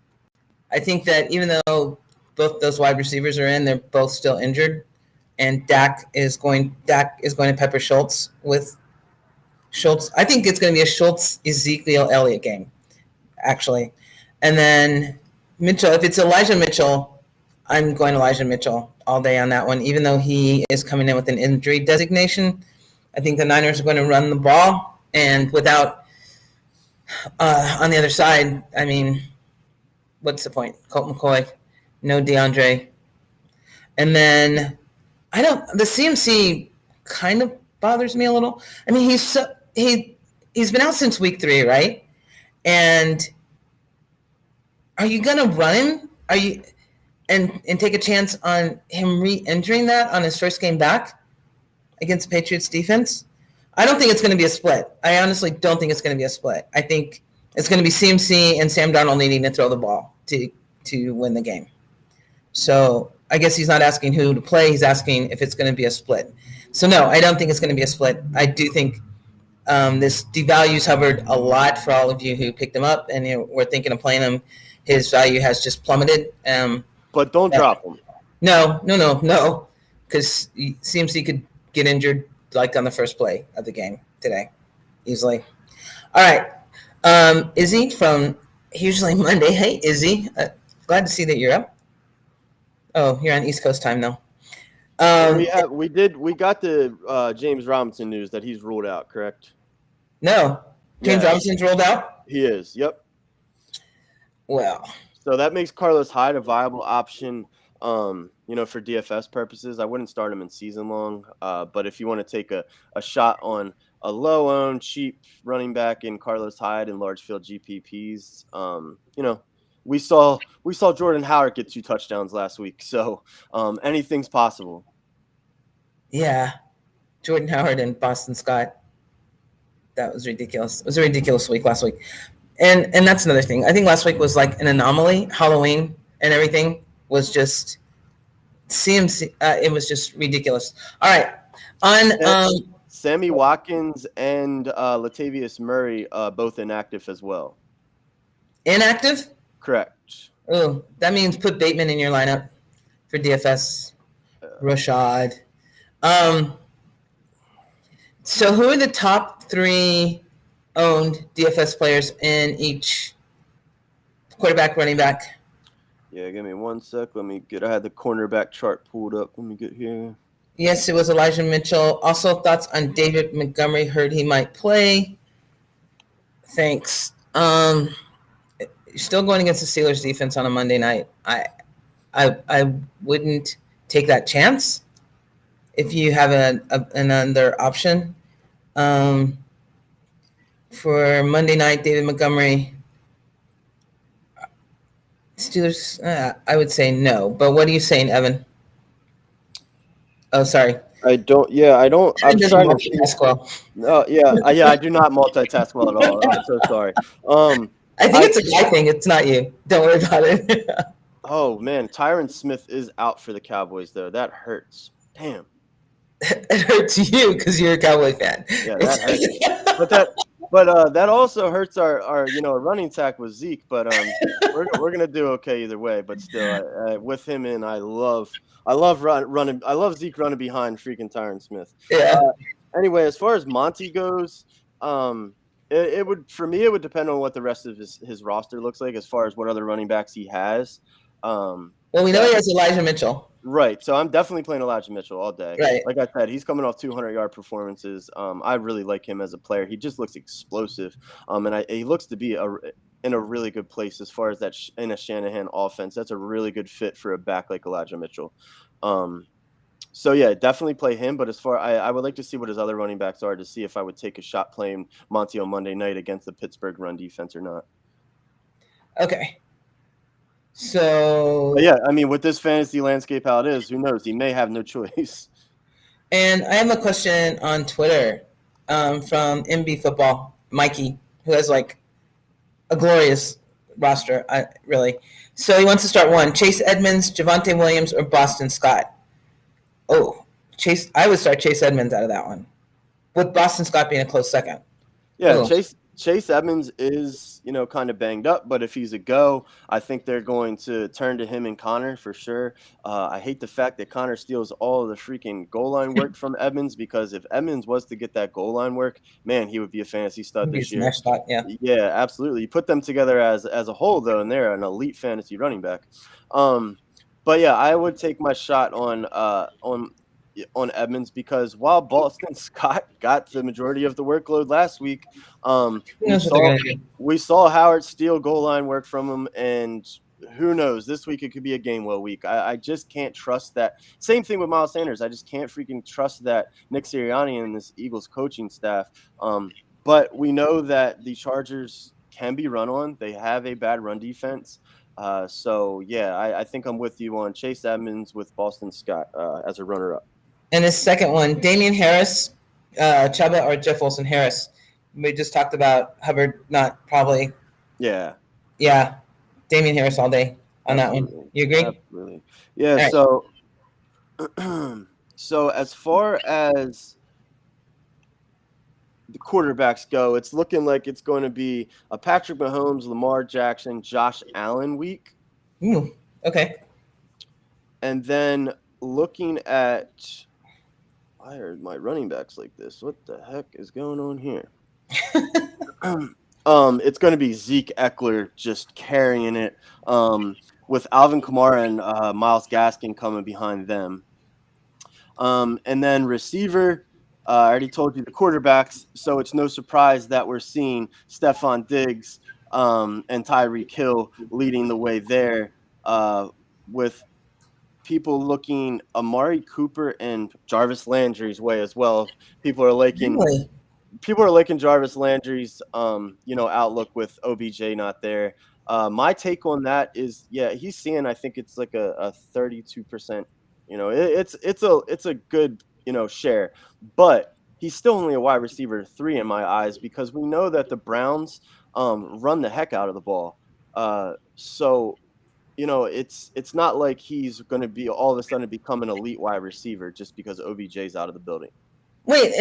I think that even though both those wide receivers are in, they're both still injured, and Dak is going to pepper Schultz with Schultz. I think it's going to be a Schultz Ezekiel Elliott game, actually. And then Mitchell, if it's Elijah Mitchell, I'm going Elijah Mitchell all day on that one, even though he is coming in with an injury designation. I think the Niners are going to run the ball, and without on the other side, I mean, what's the point? Colt McCoy, no DeAndre. And then the CMC kind of bothers me a little. I mean, he's been out since week 3, right? And are you going to run him? Are you and take a chance on him re-injuring that on his first game back against the Patriots defense? I don't think it's going to be a split. I honestly don't think it's going to be a split. I think it's going to be CMC and Sam Darnold needing to throw the ball to win the game. So I guess he's not asking who to play. He's asking if it's going to be a split. So, no, I don't think it's going to be a split. I do think this devalues Hubbard a lot for all of you who picked him up and were thinking of playing him. His value has just plummeted. But don't drop him. No, because CMC could get injured like on the first play of the game today, easily. All right. Izzy from usually Monday. Hey, Izzy. Glad to see that you're up. Oh, you're on East Coast time though. We got the James Robinson news that he's ruled out, correct? No. James Robinson's ruled out? He is, yep. Well. So that makes Carlos Hyde a viable option, for DFS purposes. I wouldn't start him in season long, but if you want to take a shot on a low-owned, cheap running back in Carlos Hyde in large field GPPs, we saw Jordan Howard get 2 touchdowns last week, so anything's possible. Yeah, Jordan Howard and Boston Scott. That was ridiculous. It was a ridiculous week last week. And that's another thing. I think last week was like an anomaly. Halloween and everything was just CMC. It was just ridiculous. All right. On Sammy Watkins and Latavius Murray both inactive as well. Inactive? Correct. Oh, that means put Bateman in your lineup for DFS. Rashad. So who are the top 3 owned DFS players in each quarterback, running back? Yeah, give me 1 sec. I had the cornerback chart pulled up. Let me get here. Yes, it was Elijah Mitchell. Also, thoughts on David Montgomery. Heard he might play. Thanks. You're still going against the Steelers defense on a Monday night. I wouldn't take that chance if you have another option. For Monday night, David Montgomery, Steelers, I would say no. But what are you saying, Evan? Oh, sorry. I don't. Yeah, I don't. I'm Evan doesn't trying to. multitask well. No, yeah, I do not multitask well at all. I'm so sorry. I think it's a guy thing. It's not you. Don't worry about it. Oh man, Tyron Smith is out for the Cowboys though. That hurts. Damn. It hurts you because you're a Cowboy fan. Yeah, that hurts. That also hurts our running attack with Zeke. But we're gonna do okay either way. But still, with him in, I love running. I love Zeke running behind freaking Tyron Smith. Yeah. Anyway, as far as Monty goes, it would depend on what the rest of his roster looks like as far as what other running backs he has. Well, we know he has Elijah Mitchell. Right. So I'm definitely playing Elijah Mitchell all day. Right. Like I said, he's coming off 200-yard performances. I really like him as a player. He just looks explosive. And he looks to be in a really good place as far as that in a Shanahan offense. That's a really good fit for a back like Elijah Mitchell. So yeah, definitely play him. But as far I would like to see what his other running backs are to see if I would take a shot playing Monty on Monday night against the Pittsburgh run defense or not. Okay. So but yeah, I mean, with this fantasy landscape how it is, who knows? He may have no choice. And I have a question on Twitter from MB Football, Mikey, who has like a glorious roster, really. So he wants to start one: Chase Edmonds, Javonte Williams, or Boston Scott. Oh, Chase! I would start Chase Edmonds out of that one, with Boston Scott being a close second. Yeah, Chase Edmonds is, kind of banged up, but if he's a go, I think they're going to turn to him and Connor for sure. I hate the fact that Connor steals all of the freaking goal line work from Edmonds, because if Edmonds was to get that goal line work, man, he would be a fantasy stud this year. Spot, yeah. Yeah, absolutely. You put them together as a whole, though, and they're an elite fantasy running back. But yeah, I would take my shot on Edmonds, because while Boston Scott got the majority of the workload last week, we saw Howard steal goal line work from him, and who knows, this week it could be a Gainwell week. I just can't trust that. Same thing with Miles Sanders. I just can't freaking trust that Nick Sirianni and this Eagles coaching staff. But we know that the Chargers can be run on. They have a bad run defense. So yeah, I think I'm with you on Chase Edmonds with Boston Scott as a runner-up. And his second one, Damien Harris, Chuba, or Jeff Wilson Harris. We just talked about Hubbard, not probably. Yeah. Yeah. Damien Harris all day on Absolutely. That one. You agree? Absolutely. Yeah. Right. So as far as the quarterbacks go, it's looking like it's going to be a Patrick Mahomes, Lamar Jackson, Josh Allen week. Okay. And then looking at, why are my running backs like this? What the heck is going on here? It's going to be Zeke Eckler just carrying it, with Alvin Kamara and Myles Gaskin coming behind them. And then receiver, I already told you the quarterbacks, so it's no surprise that we're seeing Stephon Diggs and Tyreek Hill leading the way there, with people looking Amari Cooper and Jarvis Landry's way as well. People are liking Jarvis Landry's outlook with OBJ not there. My take on that is, yeah, he's seeing, I think it's like a 32%. It's a good share, but he's still only a wide receiver 3 in my eyes, because we know that the Browns run the heck out of the ball. So it's not like he's going to be all of a sudden become an elite wide receiver just because OBJ's out of the building. Wait,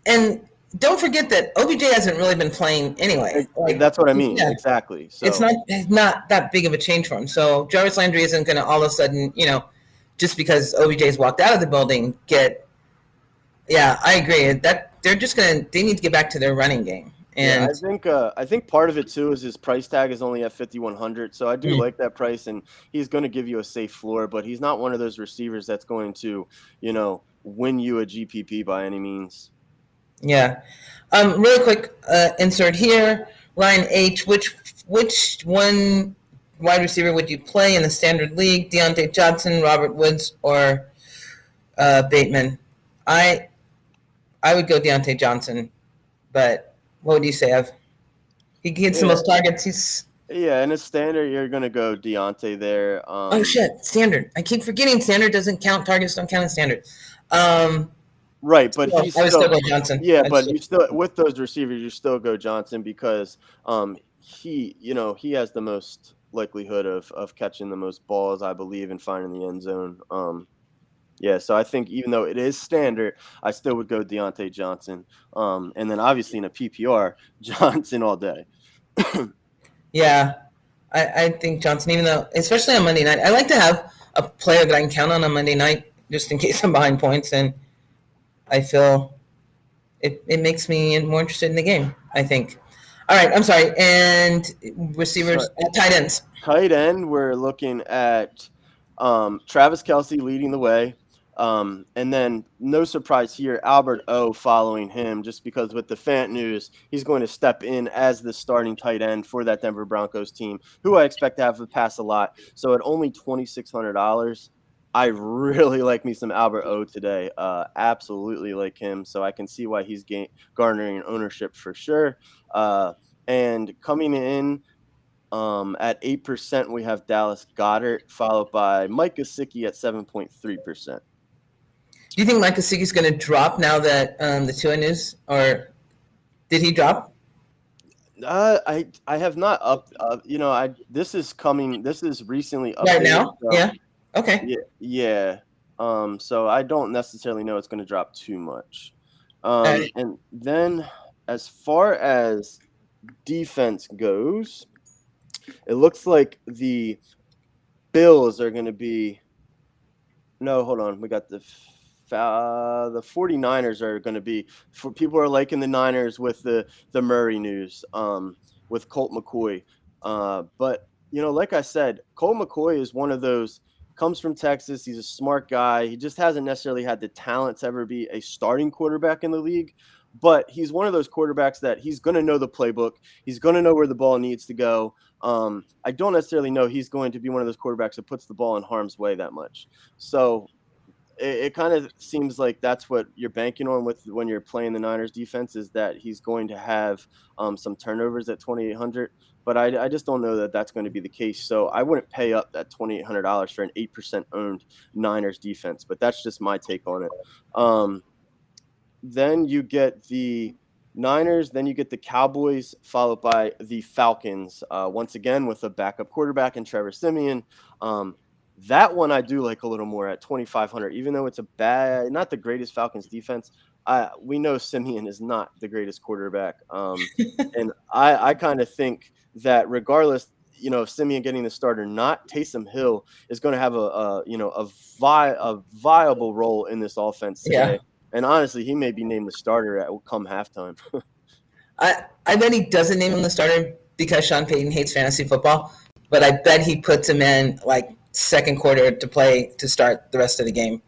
and don't forget that OBJ hasn't really been playing anyway. That's what I mean. Yeah. Exactly. So it's not that big of a change for him. So Jarvis Landry isn't going to all of a sudden, just because OBJ's walked out of the building, yeah, I agree that they need to get back to their running game. And yeah, I think part of it too is his price tag is only at $5,100, so I do like that price, and he's going to give you a safe floor, but he's not one of those receivers that's going to, win you a GPP by any means. Yeah. Really quick insert here, Ryan H. Which one wide receiver would you play in the standard league? Deontay Johnson, Robert Woods, or Bateman? I would go Deontay Johnson, but what would you say, Ev? He gets the most targets. Yeah, and it's standard. You're going to go Deontay there. Oh shit, standard. I keep forgetting standard doesn't count. Targets don't count in standard. Right, but I would still go Johnson. Yeah, but you still with those receivers, you still go Johnson because he has the most likelihood of catching the most balls, I believe, and finding the end zone. Yeah, so I think even though it is standard, I still would go Deontay Johnson. And then obviously in a PPR, Johnson all day. Yeah, I think Johnson, even though, especially on Monday night, I like to have a player that I can count on Monday night just in case I'm behind points, and I feel it makes me more interested in the game, I think. All right, I'm sorry. And receivers, tight ends. Tight end, we're looking at Travis Kelce leading the way. And then no surprise here, Albert O following him, just because with the Fant news, he's going to step in as the starting tight end for that Denver Broncos team, who I expect to have to pass a lot. So at only $2,600, I really like me some Albert O today. Absolutely like him. So I can see why he's garnering ownership for sure. And coming in at 8%, we have Dallas Goddard, followed by Mike Gesicki at 7.3%. Do you think Mike Gesicki's going to drop now that the Tua news, or did he drop? I have not this is recently updated. Right now? So, yeah. Okay. Yeah. So I don't necessarily know it's going to drop too much. And then as far as defense goes, it looks like the Bills are going to be. No, hold on. We got the 49ers are going to be. For people are liking the Niners with the Murray news, with Colt McCoy. But like I said, Colt McCoy is one of those. Comes from Texas. He's a smart guy. He just hasn't necessarily had the talent to ever be a starting quarterback in the league. But he's one of those quarterbacks that he's going to know the playbook. He's going to know where the ball needs to go. I don't necessarily know he's going to be one of those quarterbacks that puts the ball in harm's way that much. So it kind of seems like that's what you're banking on with when you're playing the Niners defense, is that he's going to have some turnovers at $2,800. But I just don't know that that's going to be the case. So I wouldn't pay up that $2,800 for an 8% owned Niners defense. But that's just my take on it. Then you get the Niners, then you get the Cowboys, followed by the Falcons, once again with a backup quarterback and Trevor Simeon. That one I do like a little more at $2,500, even though it's not the greatest Falcons defense. We know Simeon is not the greatest quarterback. And I kind of think that regardless, of Simeon getting the start or not, Taysom Hill is going to have a viable role in this offense today. Yeah. And honestly, he may be named the starter come halftime. I bet he doesn't name him the starter because Sean Payton hates fantasy football, but I bet he puts him in like second quarter to start the rest of the game,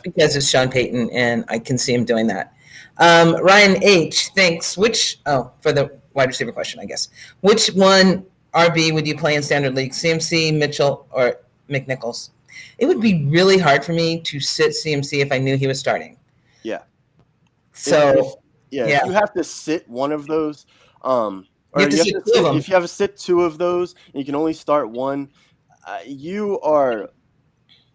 because it's Sean Payton, and I can see him doing that. Ryan H. thinks for the wide receiver question, I guess, which one RB would you play in standard league, CMC, Mitchell, or McNichols? It would be really hard for me to sit CMC if I knew he was starting. Yeah. So if you have to sit one of those, if you have to sit two of those, and you can only start one,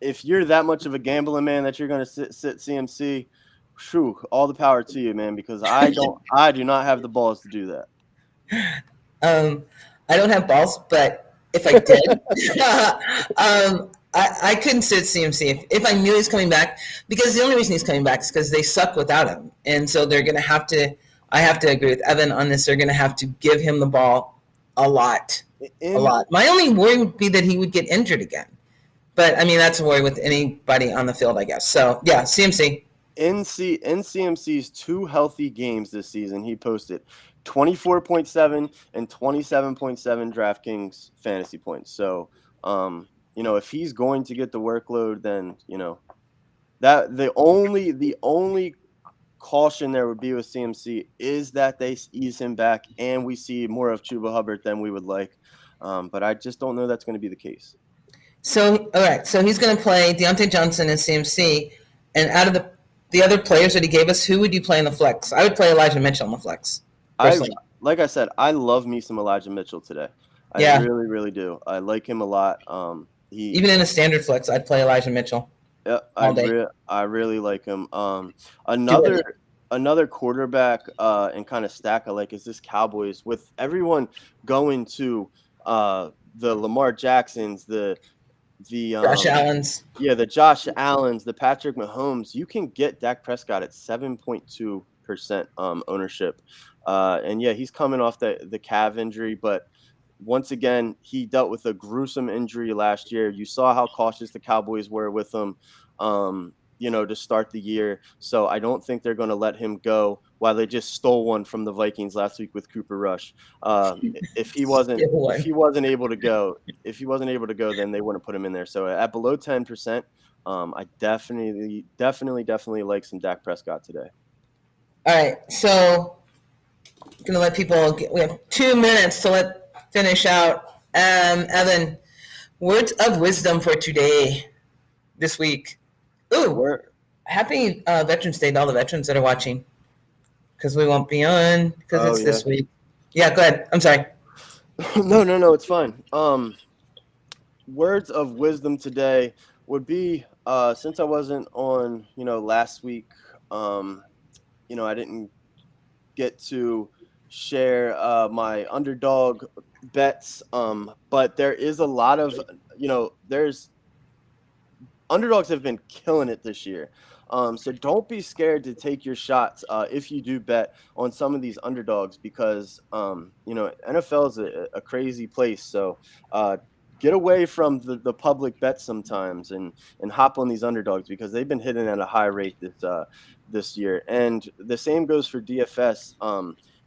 if you're that much of a gambling man that you're going to sit CMC, all the power to you, man, because I do not have the balls to do that. I don't have balls, but if I did, I couldn't sit CMC if I knew he's coming back, because the only reason he's coming back is because they suck without him. And so they're going to have to – I have to agree with Evan on this. They're going to have to give him the ball a lot. My only worry would be that he would get injured again. But, I mean, that's a worry with anybody on the field, I guess. So, yeah, CMC. In CMC's 2 healthy games this season, he posted 24.7 and 27.7 DraftKings fantasy points. So, if he's going to get the workload, then, that the only caution there would be with CMC is that they ease him back and we see more of Chuba Hubbard than we would like. But I just don't know that's going to be the case. So, all right. So he's going to play Deontay Johnson and CMC. And out of the other players that he gave us, who would you play in the flex? I would play Elijah Mitchell in the flex. Like I said, I love me some Elijah Mitchell today. Yeah. really, really do. I like him a lot. Even in a standard flex, I'd play Elijah Mitchell. Yeah, all day. I really like him. Another quarterback and kind of stack I like is this Cowboys, with everyone going to the Lamar Jacksons, the Josh Allen's. Yeah, the Josh Allens, the Patrick Mahomes. You can get Dak Prescott at 7.2% ownership. And yeah, he's coming off the calf injury, but once again, he dealt with a gruesome injury last year. You saw how cautious the Cowboys were with him, to start the year. So I don't think they're going to let him go, while they just stole one from the Vikings last week with Cooper Rush. If he wasn't able to go, then they wouldn't put him in there. So at below 10%, I definitely like some Dak Prescott today. All right, so I'm gonna let people we have 2 minutes to finish out. Evan, words of wisdom for today, this week. Ooh, happy Veterans Day to all the veterans that are watching, because we won't be on because it's this week. Yeah, go ahead. I'm sorry. No, it's fine. Words of wisdom today would be, since I wasn't on, last week, I didn't get to share my underdog bets, but there is a lot of, there's underdogs have been killing it this year. So don't be scared to take your shots if you do bet on some of these underdogs, because, NFL is a crazy place. So get away from the public bets sometimes and hop on these underdogs, because they've been hitting at a high rate this year. And the same goes for DFS.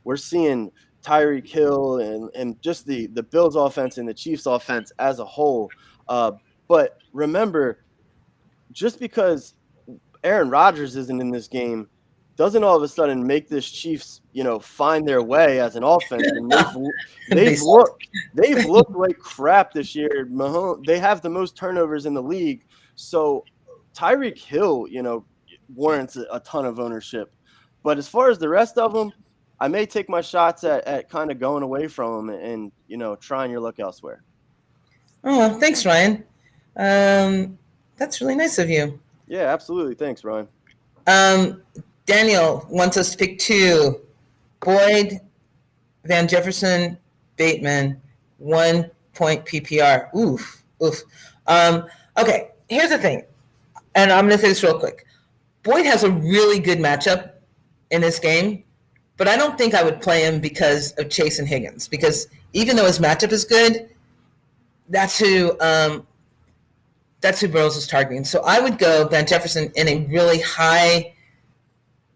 We're seeing Tyreek Hill and just the Bills offense and the Chiefs offense as a whole. But remember, just because Aaron Rodgers isn't in this game doesn't all of a sudden make this Chiefs, find their way as an offense. And they've looked like crap this year. They have the most turnovers in the league. So Tyreek Hill, warrants a ton of ownership. But as far as the rest of them, I may take my shots at kind of going away from them and, trying your luck elsewhere. Oh, thanks, Ryan. That's really nice of you. Yeah, absolutely. Thanks, Ryan. Daniel wants us to pick 2. Boyd, Van Jefferson, Bateman, 1 point PPR. Oof. Okay, here's the thing, and I'm going to say this real quick. Boyd has a really good matchup in this game, but I don't think I would play him because of Chase and Higgins, because even though his matchup is good, that's who Burrows is targeting. So I would go Van Jefferson in a really high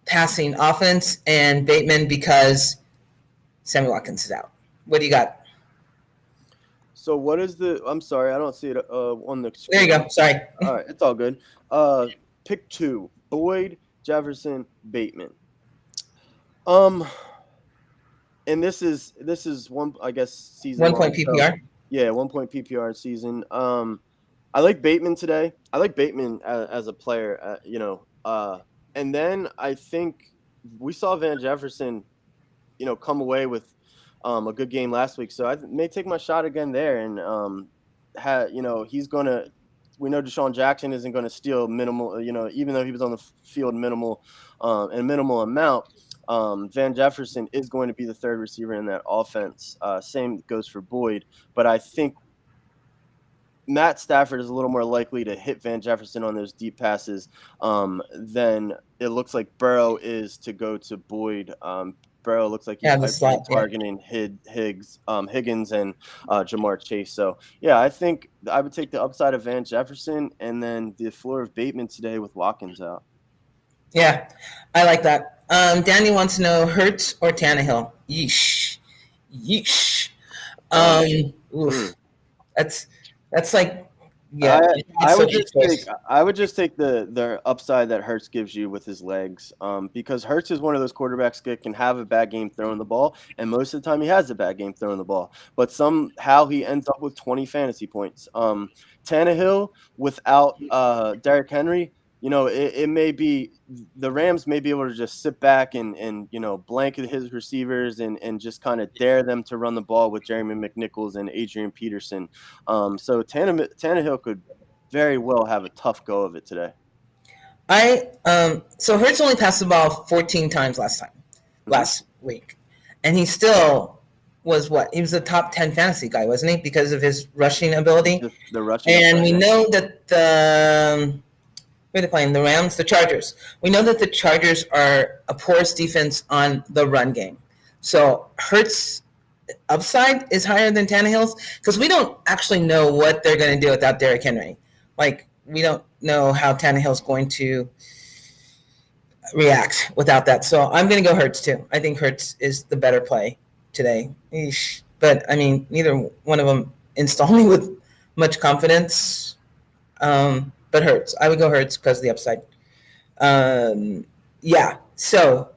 passing offense, and Bateman because Sammy Watkins is out. What do you got? So what is I'm sorry, I don't see it on the screen. There you go. Sorry. All right, it's all good. Pick 2, Boyd, Jefferson, Bateman. And this is one, I guess, season 1 point PPR. So, yeah, 1 point PPR season. I like Bateman today. I like Bateman as a player, and then I think we saw Van Jefferson, come away with a good game last week. So I may take my shot again there, and he's going to – we know Deshaun Jackson isn't going to steal minimal, even though he was on the field minimal amount. Van Jefferson is going to be the third receiver in that offense. Same goes for Boyd. But I think Matt Stafford is a little more likely to hit Van Jefferson on those deep passes than it looks like Burrow is to go to Boyd. Burrow looks like he's targeting Higgins and Jamar Chase. So, yeah, I think I would take the upside of Van Jefferson and then the floor of Bateman today with Watkins out. Yeah, I like that. Danny wants to know Hurts or Tannehill. Yeesh. That's like, yeah. I would just take the upside that Hurts gives you with his legs, because Hurts is one of those quarterbacks that can have a bad game throwing the ball, and most of the time he has a bad game throwing the ball, but somehow he ends up with 20 fantasy points. Tannehill without Derrick Henry, it may be the Rams may be able to just sit back and blanket his receivers and just kind of dare them to run the ball with Jeremy McNichols and Adrian Peterson. So Tannehill could very well have a tough go of it today. So Hurts only passed the ball 14 times last week, and he still was he was a top 10 fantasy guy, wasn't he? Because of his rushing ability. The rushing. And we know that who are they playing? The Rams, the Chargers. We know that the Chargers are a porous defense on the run game. So Hurts' upside is higher than Tannehill's because we don't actually know what they're going to do without Derrick Henry. Like, we don't know how Tannehill's going to react without that. So I'm going to go Hurts too. I think Hurts is the better play today. Eesh. But, I mean, neither one of them install me with much confidence. But Hurts. I would go Hurts because of the upside. Yeah. So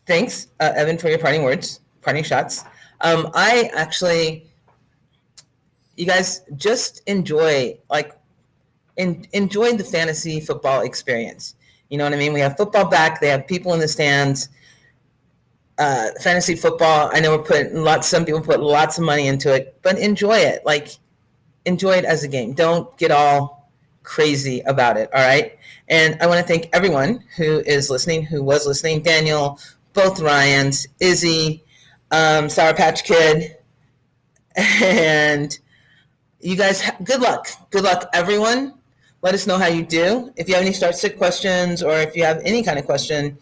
thanks, Evan, for your parting words, parting shots. You guys just enjoy the fantasy football experience. You know what I mean? We have football back. They have people in the stands. Fantasy football, I know some people put lots of money into it, but enjoy it. Enjoy it as a game. Don't get all crazy about it, all right? And I want to thank everyone who was listening, Daniel, both Ryans, Izzy, Sour Patch Kid, and you guys, good luck. Good luck, everyone. Let us know how you do. If you have any start-sit questions or if you have any kind of question,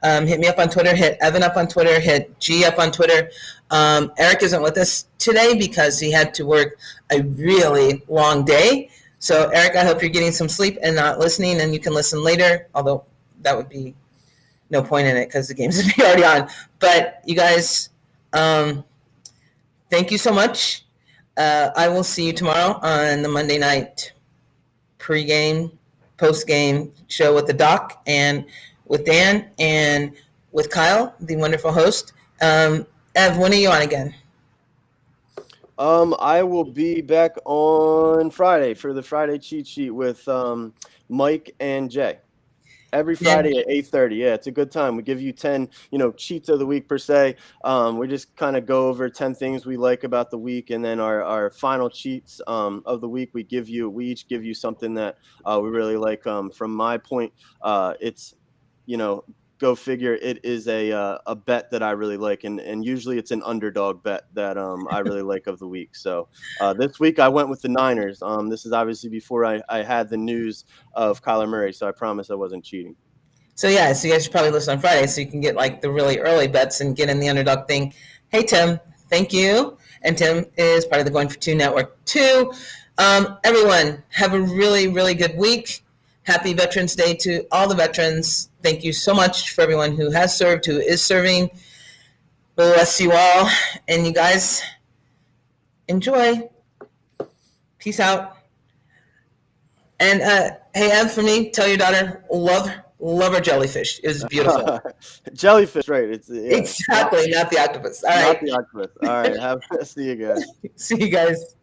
hit me up on Twitter, hit Evan up on Twitter, hit G up on Twitter. Eric isn't with us today because he had to work a really long day. So, Eric, I hope you're getting some sleep and not listening, and you can listen later, although that would be no point in it because the games would be already on. But you guys, thank you so much. I will see you tomorrow on the Monday night pregame, postgame show with the Doc and with Dan and with Kyle, the wonderful host. Ev, when are you on again? I will be back on Friday for the Friday cheat sheet with Mike and Jay. Every Friday at 8:30. Yeah, it's a good time. We give you 10, cheats of the week per se. We just kind of go over 10 things we like about the week, and then our final cheats of the week, we each give you something that we really like. From my point, it's, go figure, it is a bet that I really like, and usually it's an underdog bet that I really like of the week. So this week I went with the Niners. This is obviously before I had the news of Kyler Murray, so I promise I wasn't cheating. So you guys should probably listen on Friday so you can get the really early bets and get in the underdog thing. Hey, Tim, thank you. And Tim is part of the Going for Two Network too. Everyone, have a really, really good week. Happy Veterans Day to all the veterans. Thank you so much for everyone who has served, who is serving. Bless you all. And you guys, enjoy. Peace out. And hey, Ev, for me, tell your daughter, love her jellyfish. It was beautiful. Jellyfish, right. Exactly, not the octopus. All right. Not the octopus. All right. See you guys. See you guys.